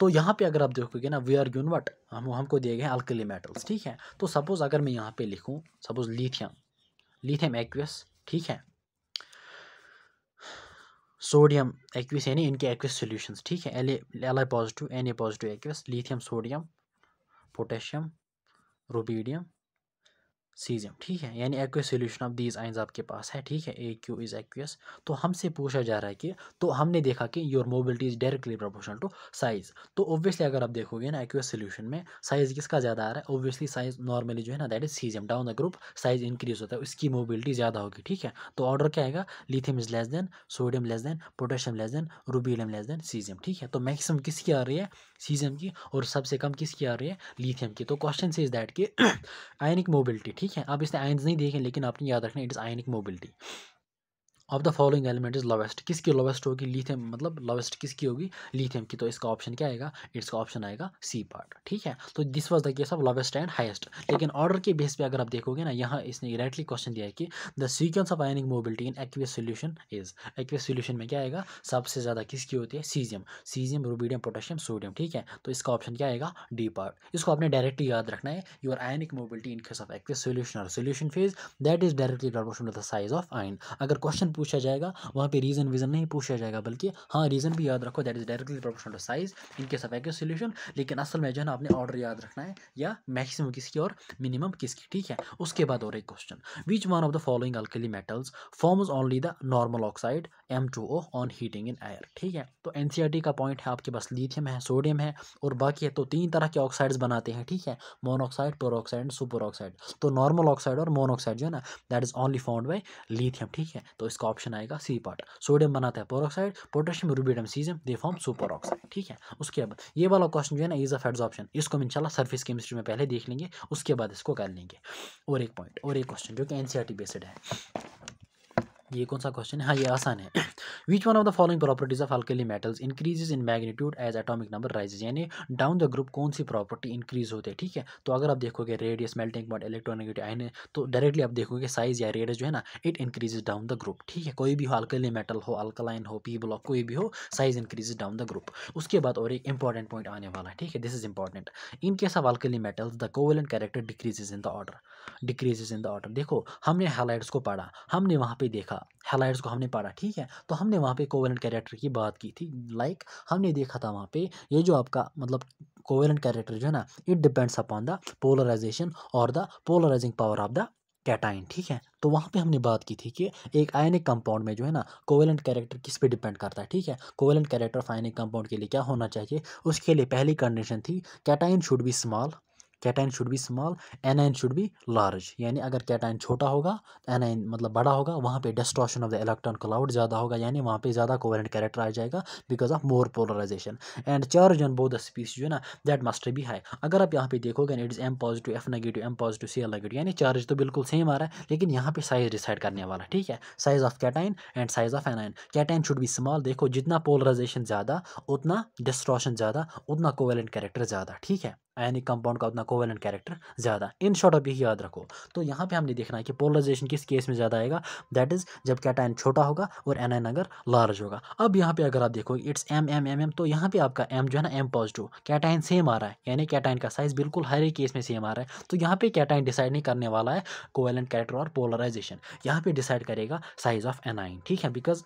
तो यहाँ पे अगर आप देखोगे ना, वी आर गिवन व्हाट, हमको दिए गए अल्कली मेटल्स, ठीक है। तो सपोज अगर मैं यहाँ पे लिखूँ, सपोज लिथियम एक्वियस, ठीक है, सोडियम एक्वियस, यानी इनके एक्वियस सॉल्यूशंस, ठीक है, Li positive Na positive aqueous, lithium, sodium, potassium, rubidium, caesium, ठीक है, यानी aqueous solution of these ions आपके पास है, ठीक है। AQ is aqueous. तो हमसे पूछा जा रहा है कि, तो हमने देखा कि your mobility is directly proportional to size. तो ऑब्वियसली अगर आप देखोगे ना, एक्वियस सॉल्यूशन में साइज किसका ज़्यादा आ रहा है, ऑब्वियसली साइज नॉर्मली जो है ना, that is caesium, down the group size increase होता है, इसकी मोबिलिटी ज़्यादा होगी, ठीक है। तो ऑर्डर क्या आएगा, lithium is less than, sodium less than, potassium less than, rubidium less than, caesium, ठीक है। तो मैक्सिमम किसकी आ रही है, सीजियम की, और सबसे कम किसकी आ रही है, लिथियम की। तो क्वेश्चन से इज दैट कि आयनिक मोबिलिटी, ठीक है। अब इसने आयन्स नहीं देखे, लेकिन आपने याद रखना, it is ionic mobility of the following element is lowest. किसकी लोवेस्ट होगी, लिथियम, मतलब लोवेस्ट किसकी होगी, लिथियम की। तो इसका ऑप्शन क्या आएगा, इसका ऑप्शन आएगा सी पार्ट, ठीक है। तो this was the case of lowest and highest. लेकिन ऑर्डर के बेस पे अगर आप देखोगे ना, यहाँ इसने डायरेक्टली क्वेश्चन दिया है कि the sequence of ionic mobility in aqueous solution is, aqueous solution में क्या आएगा, सबसे ज़्यादा किसकी होती है, सीजियम, रुबीडियम, पोटेशियम, सोडियम, ठीक है। तो इसका ऑप्शन क्या आएगा, डी पार्ट। इसको आपने डायरेक्टली याद रखना है, your ionic mobility in case of aqueous solution और solution phase that is directly proportional to the size of ion. अगर क्वेश्चन पूछा जाएगा, वहाँ पे रीज़न वीज़न नहीं पूछा जाएगा, बल्कि हाँ रीज़न भी याद रखो, that is directly proportional to size in case of accurate solution. लेकिन असल में जो है ना आपने ऑर्डर याद रखना है, या मैक्सिमम किसकी और मिनिमम किसकी, ठीक है। उसके बाद और एक question, which one of the following alkali metals forms only the normal oxide M2O on heating in air, ठीक है। तो एनसीईआरटी का पॉइंट है आपके पास लिथियम है, सोडियम है और बाकी है, तो 3 तरह के ऑक्साइड्स बनाते हैं, ठीक है, monoxide, peroxide and super oxide. तो नॉर्मल ऑक्साइड और मोनोऑक्साइड जो है ना that is only found by lithium, ठीक है। तो इसका ऑप्शन आएगा सी पार्ट। सोडियम बनाता है peroxide, potassium, rubidium, caesium, they form super oxide, ठीक है। उसके बाद ये वाला क्वेश्चन जो है ना इज ऑफ एड्सॉर्प्शन, इसको हम इंशाल्लाह सरफेस केमिस्ट्री में पहले देख लेंगे, उसके बाद इसको कर लेंगे। और एक पॉइंट और एक क्वेश्चन जो कि एनसीईआरटी बेस्ड है, ये कौन सा क्वेश्चन है, हाँ ये आसान है। Which one of the following properties of alkali metals increases in magnitude as atomic number rises, यानी डाउन द ग्रुप कौन सी प्रॉपर्टी इंक्रीज होते हैं, ठीक है। तो अगर आप देखोगे radius, melting point, electronegative ion, तो डायरेक्टली आप देखोगे साइज या रेडियस जो है ना it increases down the group, ठीक है। कोई भी हो, अल्कली मेटल हो, अल्कलाइन हो, पी ब्लॉक कोई भी हो, size increases down the group. उसके बाद और एक इंपॉर्टेंट पॉइंट आने वाला है, ठीक है, this is important. In case of alkali metals the covalent character decreases in the order, decreases in the order. देखो हमने हैलाइड्स को पढ़ा, हमने वहाँ पे देखा हैलाइड्स को हमने पढ़ा, ठीक है। तो हमने वहाँ पे कोवेलेंट कैरेक्टर की बात की थी, लाइक हमने देखा था वहाँ पे ये जो आपका मतलब कोवेलेंट कैरेक्टर जो है ना it depends upon the polarisation और the polarising power of the cation, ठीक है। तो वहाँ पे हमने बात की थी कि एक आयनिक कंपाउंड में जो है ना कोवेलेंट कैरेक्टर किस पे डिपेंड करता है, ठीक है। Covalent character of ionic compound के लिए क्या होना चाहिए, उसके लिए पहली कंडीशन थी cation should be small, cation should be small, A9 should be large, यानी अगर कैटाइन छोटा होगा, एनाइन मतलब बड़ा होगा, वहाँ पे distortion of the electron cloud ज़्यादा होगा, यानी वहाँ पे ज़्यादा कोवेलेंट कैरेक्टर आ जाएगा because of more polarization. And charge on both the species जो है ना दैट मस्ट बी हाई। अगर आप यहाँ पे देखोगे it is M positive, F negative, M positive, Cl negative, यानी चार्ज तो बिल्कुल सेम आ रहा है, लेकिन यहाँ पे साइज डिसाइड करने वाला, ठीक है, size of cation and size of anion. Cation should be small, देखो जितना पोलराइजेशन ज़्यादा उतना डिस्टॉर्शन ज़्यादा उतना कोवेलेंट कैरेक्टर ज़्यादा, ठीक है। आयनिक कंपाउंड का उतना कोवेलेंट कैरेक्टर ज़्यादा, इन शॉर्ट आप यही याद रखो। तो यहाँ पे हमने देखना है कि पोलराइजेशन किस केस में ज़्यादा आएगा, दैट इज जब कैटाइन छोटा होगा और एनाइन अगर लार्ज होगा। अब यहाँ पे अगर आप देखो इट्स M, तो यहाँ पे आपका M जो है ना M पॉजिटिव, कैटाइन सेम आ रहा है, यानी कैटाइन का साइज बिल्कुल हर एक केस में सेम आ रहा है। तो यहाँ पे कैटाइन डिसाइड नहीं करने वाला है कोवेलेंट कैरेक्टर और पोलराइजेशन, यहाँ पे डिसाइड करेगा साइज ऑफ एनाइन, ठीक है, because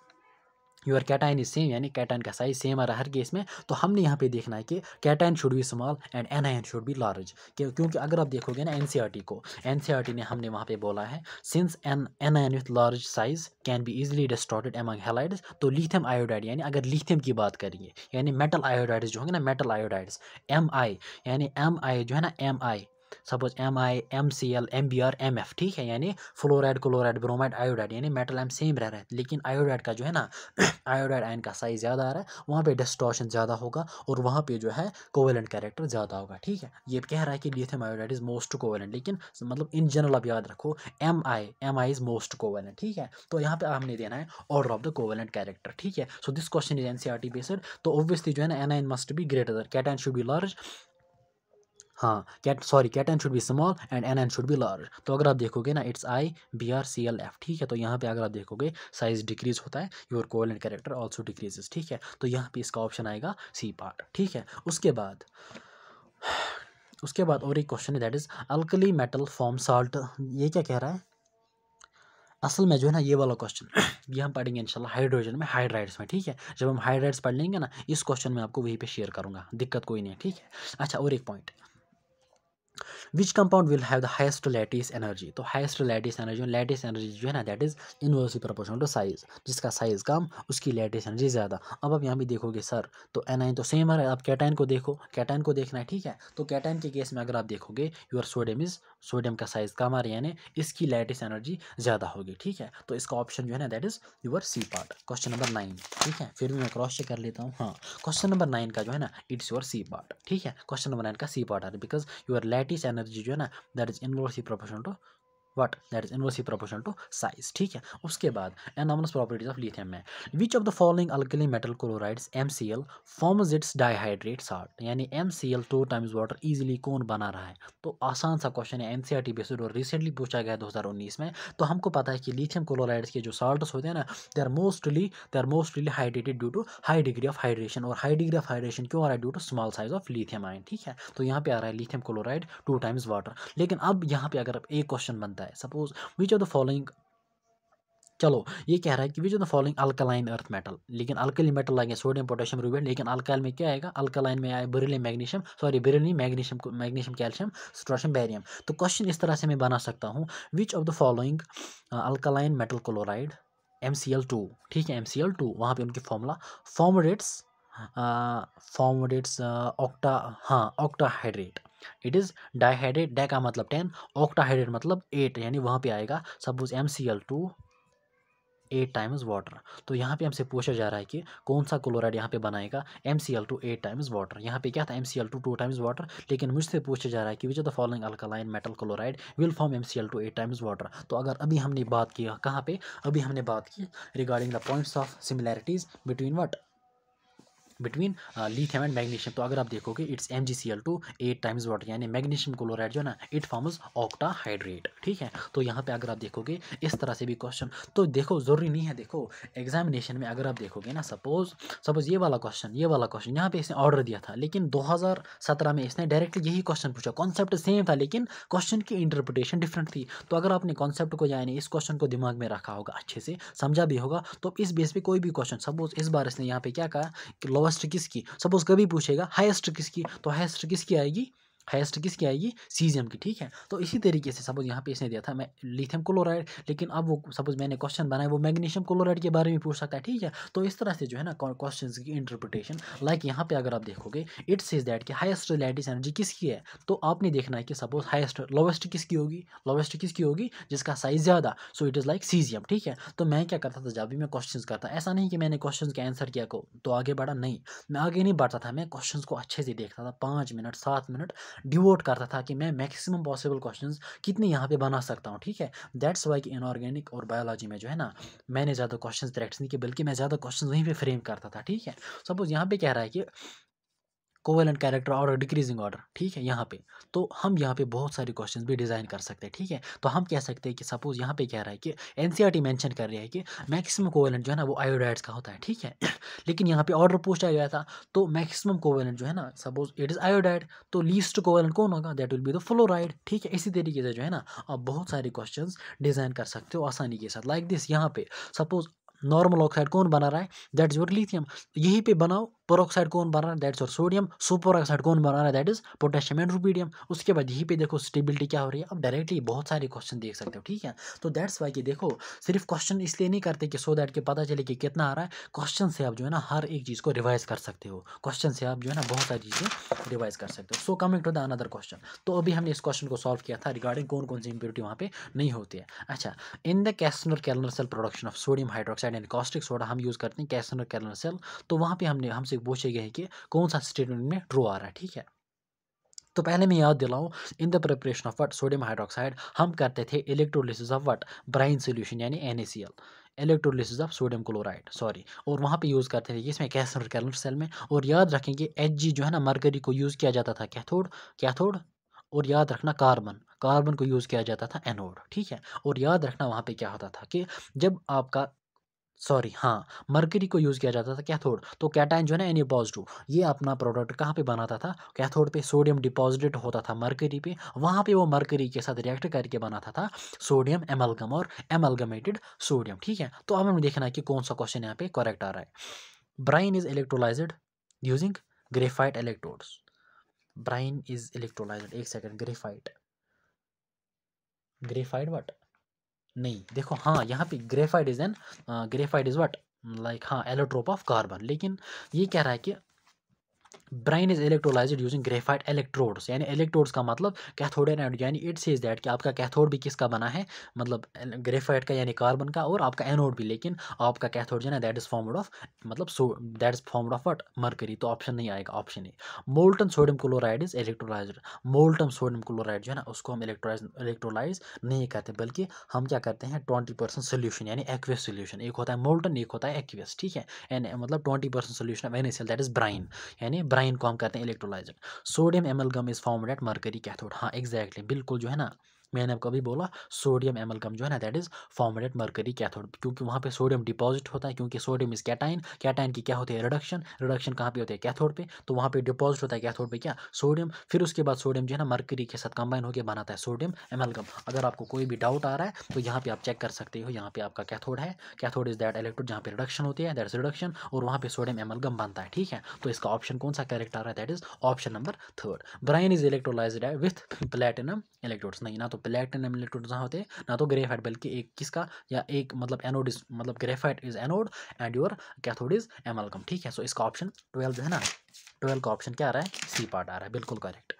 your cation is same, यानी कैटाइन का साइज सेम आ रहा है हर केस में। तो हमने यहाँ पे देखना है कि cation should be small and anion should be large, क्योंकि अगर आप देखोगे ना एनसीईआरटी को, एनसीईआरटी ने हमने वहाँ पे बोला है since A9 with large size can be easily distorted among halides, तो लिथियम आयोडाइड, यानी अगर लिथियम की बात करेंगे, यानी मेटल आयोडाइड्स जो होंगे ना, मेटल आयोडाइड्स MI, यानी MI जो है ना MI, suppose MI, MCl, MBr, MF, ठीक है, यानी फ्लोराइड, क्लोराइड, ब्रोमाइड, आयोडाइड, यानी मेटल एम सेम रह रहा है, लेकिन आयोडाइड का जो है ना आयोडाइड आयन का साइज ज़्यादा आ रहा है, वहाँ पे डिस्टॉर्शन ज़्यादा होगा और वहाँ पे जो है कोवेलेंट कैरेक्टर ज़्यादा होगा, ठीक है। ये कह रहा है कि lithium iodide is most covalent, लेकिन मतलब इन जनरल आप याद रखो MI इज मोस्ट कोवेलेंट, ठीक है। तो यहाँ पे हमने देना है order of the covalent character, ठीक है। So this question is NCERT based. तो ऑब्वियसली जो है ना anion must be greater, cation should be large, हाँ cation should be small and anion should be large. तो अगर आप देखोगे ना इट्स IBrClF, ठीक है। तो यहाँ पे अगर आप देखोगे साइज डिक्रीज होता है, your covalent character also decreases, ठीक है। तो यहाँ पे इसका ऑप्शन आएगा सी पार्ट, ठीक है। उसके बाद और एक क्वेश्चन है that is alkali metal form salt, ये क्या कह रहा है असल में जो है ना ये वाला क्वेश्चन ये हम पढ़ेंगे इंशाल्लाह हाइड्रोजन में, हाइड्राइड्स में, ठीक है। जब हम हाइड्राइड्स पढ़ लेंगे ना इस क्वेश्चन में आपको वहीं पे शेयर करूंगा, दिक्कत कोई नहीं है, ठीक है। अच्छा और एक point, which compound will have the highest lattice energy, तो हाइस्ट लैटिस एनर्जी जो है ना that is inversely proportional to size, जिसका साइज कम उसकी लैटिस एनर्जी ज़्यादा। अब आप यहाँ भी देखोगे सर तो एनाइन तो सेम है, आप कैटाइन को देखो, कैटाइन को देखना है, ठीक है। तो कैटाइन के केस में अगर आप देखोगे योर सोडियम का साइज कम आ रहा है, यानी इसकी लैटिस एनर्जी ज़्यादा होगी, ठीक है। तो इसका ऑप्शन जो है ना that is your C part, question number 9, ठीक है। फिर भी मैं क्रॉस चेक कर लेता हूँ, हाँ क्वेश्चन नंबर 9 का जो है ना इट्स योर सी पार्ट, ठीक है। क्वेश्चन नंबर 9 का सी पार्ट आ रहा है बिकॉज योर लैटिस एनर्जी जो है ना that is inversely proportional to what, that is inversely proportional to size, ठीक है। उसके बाद एनॉमलस प्रॉपर्टीज ऑफ लिथियम में which of the following alkali metal chlorides MCl forms its dihydrate salt, यानी MCl 2 टाइम्स वाटर इजीली कौन बना रहा है। तो आसान सा क्वेश्चन है, एनसीईआरटी बेस्ड और रिसेंटली पूछा गया 2019 में। तो हमको पता है कि लिथियम क्लोराइड्स के जो साल्ट्स होते हैं ना they are mostly hydrated due to high degree of hydration, और हाई डिग्री ऑफ हाइड्रेशन क्यों आ रहा है, due to small size of lithium ion, ठीक है। तो यहाँ पे आ रहा है लिथियम क्लोराइड 2 टाइम्स वाटर। लेकिन अब यहाँ पे अगर एक क्वेश्चन बनता है, suppose which of the following चलो ये कह रहा है कि which of the following alkaline earth metal, लेकिन अल्कली मेटल लाएंगे सोडियम पोटेशियम रुबियम, लेकिन अल्काइल में क्या आएगा, अल्कलाइन में आया beryllium magnesium, sorry beryllium magnesium, magnesium calcium strontium barium. तो क्वेश्चन इस तरह से मैं बना सकता हूँ, which of the following alkaline metal chloride MCl2, ठीक है MCl2, वहाँ पे उनकी फॉर्मूला फॉर्मडेट्स ऑक्टा, हाँ ऑक्टाहाइड्रेट, इट इज़ डाइहाइड्रेट, डा का मतलब 10, ऑक्टाहाइड्रेट मतलब 8, यानी वहाँ पे आएगा सपोज MCl2 8 टाइम्स वाटर। तो यहाँ पे हमसे पूछा जा रहा है कि कौन सा क्लोराइड यहाँ पे बनाएगा MCl2 8 टाइम्स वाटर। यहाँ पे क्या था MCl2 2 टाइम्स वाटर, लेकिन मुझसे पूछा जा रहा है कि which of the following alkaline metal chloride will form MCl2 8 times water. तो अगर अभी हमने बात की कहाँ पे, अभी हमने बात की regarding the points of similarities between what, between lithium and magnesium. तो अगर आप देखोगे इट्स MgCl2 8 टाइम्स वाटर, यानी मैग्नीशियम क्लोराइड जो है ना इट फॉर्म्स ऑक्टाहाइड्रेट, ठीक है। तो यहाँ पे अगर आप देखोगे इस तरह से भी क्वेश्चन, तो देखो ज़रूरी नहीं है, देखो एग्जामिनेशन में अगर आप देखोगे ना सपोज ये वाला क्वेश्चन यहाँ पे इसने ऑर्डर दिया था, लेकिन 2017 में इसने डायरेक्टली यही क्वेश्चन पूछा, कॉन्सेप्ट सेम था लेकिन क्वेश्चन की इंटरप्रिटेशन डिफरेंट थी। तो अगर आपने कॉन्सेप्ट को यानी इस क्वेश्चन को दिमाग में रखा होगा, अच्छे से समझा भी होगा, तो इस बेस पे कोई भी क्वेश्चन, सपोज इस बार इसने यहाँ पे क्या कहा कि लोवेस्ट किसकी, सपोज कभी पूछेगा हाईएस्ट किसकी, तो हाईएस्ट किसकी आएगी, हाईएस्ट किसकी आएगी सीजियम की, ठीक है। तो इसी तरीके से सपोज यहाँ पे इसने दिया था मैं लिथियम क्लोराइड, लेकिन अब वो सपोज मैंने क्वेश्चन बनाया वो मैग्नीशियम क्लोराइड के बारे में पूछ सकता है, ठीक है। तो इस तरह से जो है ना क्वेश्चंस की इंटरप्रिटेशन, लाइक यहाँ पे अगर आप देखोगे इट सेज दैट कि हाईएस्ट लैटिस एनर्जी किसकी है, तो आपने देखना है कि सपोज हाईएस्ट लोवेस्ट किसकी होगी, लोवेस्ट किसकी होगी जिसका साइज ज़्यादा, सो इट इज़ लाइक सीजियम, ठीक है। तो मैं क्या करता था जब भी मैं क्वेश्चंस करता, ऐसा नहीं कि मैंने क्वेश्चंस का आंसर किया को तो आगे बढ़ा, नहीं, मैं आगे नहीं बढ़ता था, मैं क्वेश्चंस को अच्छे से देखता था, 5 मिनट 7 मिनट डिवोट करता था कि मैं मैक्सिमम पॉसिबल क्वेश्चंस कितने यहाँ पे बना सकता हूँ, ठीक है। दैट्स वाई कि इनऑर्गेनिक और बायोलॉजी में जो है ना मैंने ज़्यादा क्वेश्चंस प्रैक्टिस नहीं किए, बल्कि मैं ज़्यादा क्वेश्चंस वहीं पे फ्रेम करता था, ठीक है। सपोज यहाँ पे कह रहा है कि कोवेलेंट कैरेक्टर और डिक्रीजिंग ऑर्डर, ठीक है। यहाँ पे तो हम यहाँ पे बहुत सारे क्वेश्चंस भी डिज़ाइन कर सकते हैं, ठीक है। तो हम कह सकते हैं कि सपोज यहाँ पे कह रहा है कि NCERT मेंशन कर रहा है कि मैक्सिमम कोवेलेंट जो है ना वो आयोडाइड्स का होता है, ठीक है। लेकिन यहाँ पे ऑर्डर पूछा गया था, तो मैक्सिमम कोवेलेंट जो है ना सपोज इट इज़ आयोडाइड, तो लीस्ट कोवेलेंट कौन होगा, that will be the fluoride, ठीक है। इसी तरीके से जो है ना आप बहुत सारे क्वेश्चन डिज़ाइन कर सकते हो आसानी के साथ, लाइक दिस। यहाँ पे सपोज नॉर्मल ऑक्साइड कौन बना रहा है, दैट्स योर लिथियम, यहीं पे बनाओ पर ऑक्साइड कौन बना रहा है, that's your sodium, super oxide कौन बना रहा है, that is potassium and rubidium. उसके बाद यहीं पे देखो स्टेबिलिटी क्या हो रही है, अब डायरेक्टली बहुत सारे क्वेश्चन देख सकते हो, ठीक है। तो दैट्स वाई कि देखो सिर्फ क्वेश्चन इसलिए नहीं करते कि सो दैट के पता चले कि कितना आ रहा है, क्वेश्चन से आप जो है ना हर एक चीज़ को रिवाइज कर सकते हो, क्वेश्चन से आप जो है ना बहुत सारी चीज़ें रिवाइज कर सकते हो। So coming to the another question, तो अभी हमने इस क्वेश्चन को सॉल्व किया था रिगार्डिंग कौन कौन सी इंप्योरिटी वहाँ पे नहीं होती है। अच्छा, in the Castner Kellner cell production of sodium hydroxide and caustic soda हम यूज़ करते हैं कैस्टनर कैलनर सेल, तो वहाँ पे हमसे पूछे गए हैं कि कौन सा स्टेटमेंट में ट्रू आ रहा है, ठीक है। तो पहले मैं याद दिलाऊं, in the preparation of what sodium hydroxide हम करते थे electrolysis of what brine solution यानी NaCl, electrolysis of sodium chloride sorry, और वहाँ पे यूज़ करते थे इसमें कैस्टनर कैलनर सेल में। और याद रखेंगे Hg जो है ना मरकरी को यूज़ किया जाता था कैथोड, कैथोड, और याद रखना कार्बन, कार्बन को यूज़ किया जाता था एनोड, ठीक है। और याद रखना वहाँ पे क्या होता था कि जब आपका सॉरी हाँ मरकरी को यूज़ किया जाता था कैथोड, तो कैटायन जो है ना Na पॉजिटिव, ये अपना प्रोडक्ट कहाँ पे बनाता था, कैथोड पे सोडियम डिपॉजिट होता था मरकरी पे, वहाँ पे वो मरकरी के साथ रिएक्ट करके बनाता था सोडियम एमलगम और एमलगमेटेड सोडियम, ठीक है। तो अब हमें देखना है कि कौन सा क्वेश्चन यहाँ पे करेक्ट आ रहा है। Brine is electrolysed using graphite electrodes, brine is electrolysed, एक सेकंड, ग्रेफाइट, ग्रेफाइट व्हाट, नहीं देखो हाँ यहाँ पे graphite is an, graphite is what like हाँ एलोट्रोप ऑफ कार्बन, लेकिन ये कह रहा है कि brine is electrolysed using graphite electrodes, यानी इलेक्ट्रोड्स का मतलब कैथोड एंड एनोड, यानी इट सेज दैट कि आपका कैथोड भी किसका बना है, मतलब ग्रेफाइट का यानी कार्बन का, और आपका एनोड भी, लेकिन आपका कैथोड जो है ना दैट इज फॉर्म्ड ऑफ मतलब that is formed of what mercury, तो ऑप्शन नहीं आएगा, option A. Molten sodium chloride is electrolysed, molten sodium chloride जो है ना उसको हम इलेक्ट्रोलाइज नहीं करते, बल्कि हम क्या करते हैं 20% सोल्यूशन यानी एक्वियस सोल्यूशन, एक होता है मोल्टन एक होता है एक्वियस, ठीक है। एंड मतलब 20% solution of NaCl that is brine, यानी ब्राइन को हम कहते हैं electrolyser. Sodium amalgam is formed at mercury cathode, हाँ एग्जैक्टली बिल्कुल जो है ना मैंने आपको अभी बोला सोडियम एमलगम जो है ना that is formed at mercury cathode, क्योंकि वहाँ पे सोडियम डिपॉजिट होता है, क्योंकि सोडियम इज कैटाइन, कैटाइन की क्या होती है रिडक्शन, रिडक्शन कहाँ पे होती है कैथोड पे, तो वहाँ पे डिपॉजिट होता है कैथोड पे क्या सोडियम, फिर उसके बाद सोडियम जो है ना मरकरी के साथ कंबाइन होकर बनाता है सोडियम एमलगम। अगर आपको कोई भी डाउट आ रहा है तो यहाँ पे आप चेक कर सकते हो, यहाँ पे आपका कैथोड है, कैथोड इज दैट इलेक्ट्रोड जहाँ पे रिडक्शन होती है दैट्स रिडक्शन, और वहाँ पे सोडियम एमलगम बनता है, ठीक है। तो इसका ऑप्शन कौन सा करेक्ट आ रहा है, that is option number 3। Brine is electrolysed with platinum electrodes, नहीं ना तो प्लेटिनम इलेक्ट्रोड्स यहाँ होते हैं ना तो ग्रेफाइट, बल्कि एक किसका या एक मतलब एनोड इज मतलब graphite is anode and your cathode is amalgam, ठीक है। सो इसका ऑप्शन 12 जो है ना 12 का ऑप्शन क्या आ रहा है, सी पार्ट आ रहा है, बिल्कुल करेक्ट।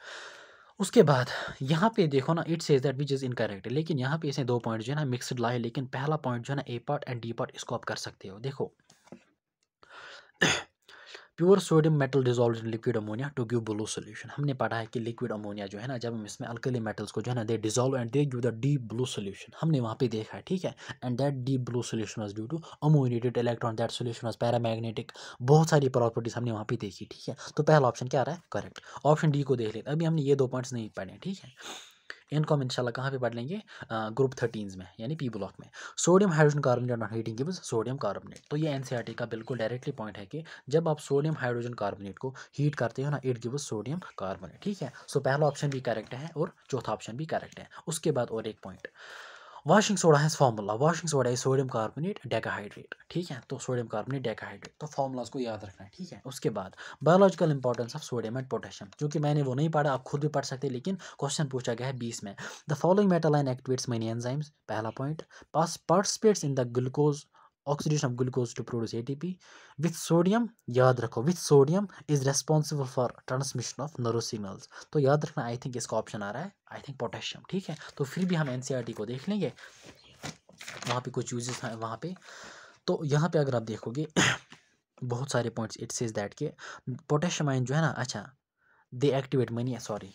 उसके बाद यहाँ पे देखो ना it says that which is incorrect, लेकिन यहाँ पे इसे 2 पॉइंट जो है ना मिक्सड ला है, लेकिन पहला पॉइंट जो है ना A part and D part इसको आप कर सकते हो। देखो pure sodium metal dissolve in liquid ammonia to give blue solution, हमने पढ़ा है कि लिक्विड अमोनिया जो है ना जब हम इसमें अल्कली मेटल्स को जो है ना they dissolve and they give the deep blue solution, हमने वहाँ पे देखा है, ठीक है। And that deep blue solution was due to ammoniated electron, that solution was paramagnetic, बहुत सारी प्रॉपर्टीज हमने वहाँ पे देखी, ठीक है। तो पहला ऑप्शन क्या आ रहा है करेक्ट। ऑप्शन डी को देख लेते, अभी हमने ये 2 पॉइंट्स नहीं पढ़े, ठीक है। इनको हम इंशाल्लाह कहाँ पे पढ़ लेंगे, ग्रुप 13 में यानी पी ब्लॉक में। Sodium hydrogen carbonate on heating gives sodium carbonate, तो ये एनसीईआरटी का बिल्कुल डायरेक्टली पॉइंट है कि जब आप सोडियम हाइड्रोजन कार्बोनेट को हीट करते हो ना इट गिव्स सोडियम कार्बोनेट, ठीक है। सो पहला ऑप्शन भी करेक्ट है और चौथा ऑप्शन भी करेक्ट है। उसके बाद और एक पॉइंट, वॉशिंग सोडा है formula, washing soda is sodium carbonate decahydrate, ठीक है। तो सोडियम कार्बोनेट डेकाहाइड्रेट, तो फार्मूलाज को याद रखना है, ठीक है। उसके बाद biological importance of sodium and potassium, क्योंकि मैंने वो नहीं पढ़ा, आप खुद भी पढ़ सकते हैं, लेकिन क्वेश्चन पूछा गया है 20 में। The following metal ion activates many enzymes, पहला point participates in the glucose oxidation of glucose to produce ATP with sodium, याद रखो with sodium is responsible for transmission of nerve signals, तो याद रखना आई थिंक इसका ऑप्शन आ रहा है आई थिंक पोटेशियम, ठीक है। तो फिर भी हम एनसीईआरटी को देख लेंगे, वहाँ पे कुछ यूजेस हैं वहाँ पे। तो यहाँ पे अगर आप देखोगे बहुत सारे पॉइंट्स इट सेज दैट के पोटेशियम आयन जो है ना, अच्छा they activate many sorry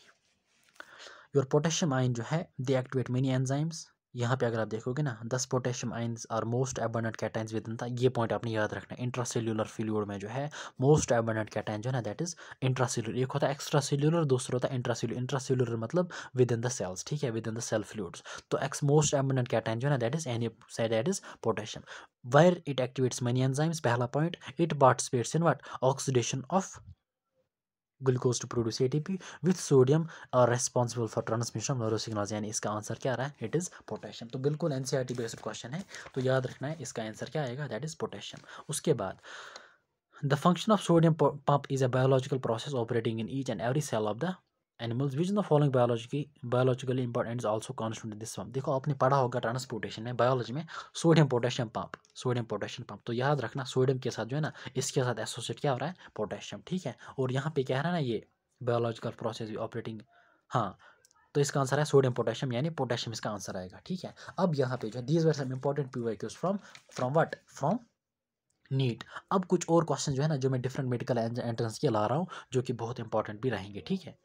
your potassium ion जो है दे एक्टिवेट मेनी एंजाइम्स। यहाँ पे अगर आप देखोगे ना 10 potassium ions are most abundant cations within the, ये पॉइंट आपने याद रखना है। इंट्रासेल्युलर फ्लूइड में जो है मोस्ट एबंडेंट कैटायन जो है ना दैट इज इंट्रासेल्युलर, एक होता है एक्स्ट्रा सेल्युलर, दूसरा होता है इंट्रासेल्युलर। इंट्रासेल्युलर मतलब विद इन द सेल्स, ठीक है, within the cell fluids. तो एक्स मोस्ट एबंडेंट कैटायन जो है ना that is any side that is potassium, wire it activates many enzymes, पहला point it participates in what oxidation of glucose to produce ATP with sodium और responsible for transmission of neuro signals, यानी इसका आंसर क्या आ रहा है, इट इज पोटेशियम। तो बिल्कुल एनसीईआरटी बेस्ड क्वेश्चन है, तो याद रखना है इसका आंसर क्या आएगा, दैट इज पोटेशियम। उसके बाद the function of sodium pump is a biological process operating in each and every cell of the animals which in the following biologically important also constitute this pump. देखो आपने पढ़ा होगा ट्रांसपोर्टेशन में बायोलॉजी में sodium potassium pump, sodium potassium pump, तो याद रखना सोडियम के साथ जो है ना इसके साथ एसोसिएट क्या हो रहा है, पोटेशियम, ठीक है। और यहाँ पे कह रहा है ना ये बायोलॉजिकल प्रोसेस ऑपरेटिंग, हाँ तो इसका आंसर है सोडियम पोटेशियम, यानी पोटेशियम इसका आंसर आएगा, ठीक है। अब यहाँ पे जो है these were some important PYQs from what from NEET. अब कुछ और क्वेश्चन जो है ना जो मैं डिफरेंट मेडिकल एंट्रेंस के ला रहा हूँ जो कि बहुत इंपॉर्टेंट भी रहेंगे, ठीक है।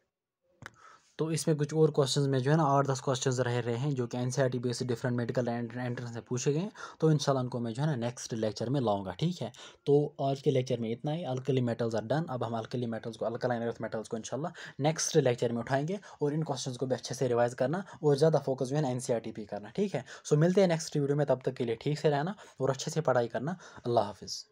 तो इसमें कुछ और क्वेश्चंस में जो है ना 8-10 क्वेश्चंस रह रहे हैं जो कि NCERT based different medical entrance से पूछे गए हैं। तो इंशाल्लाह उनको मैं जो है ना नेक्स्ट लेक्चर में लाऊंगा, ठीक है। तो आज के लेक्चर में इतना ही, अल्कली मेटल्स आर डन। अब हम अल्कली मेटल्स को अल्कलाइन अर्थ मेटल्स को इंशाल्लाह नेक्स्ट लेक्चर में उठाएंगे, और इन क्वेश्चंस को भी अच्छे से रिवाइज करना और ज़्यादा फोकस जो है ना एनसीईआरटी पे करना, ठीक है। सो मिलते हैं नेक्स्ट वीडियो में, तब तक के लिए ठीक से रहना और अच्छे से पढ़ाई करना। अल्लाह हाफिज़।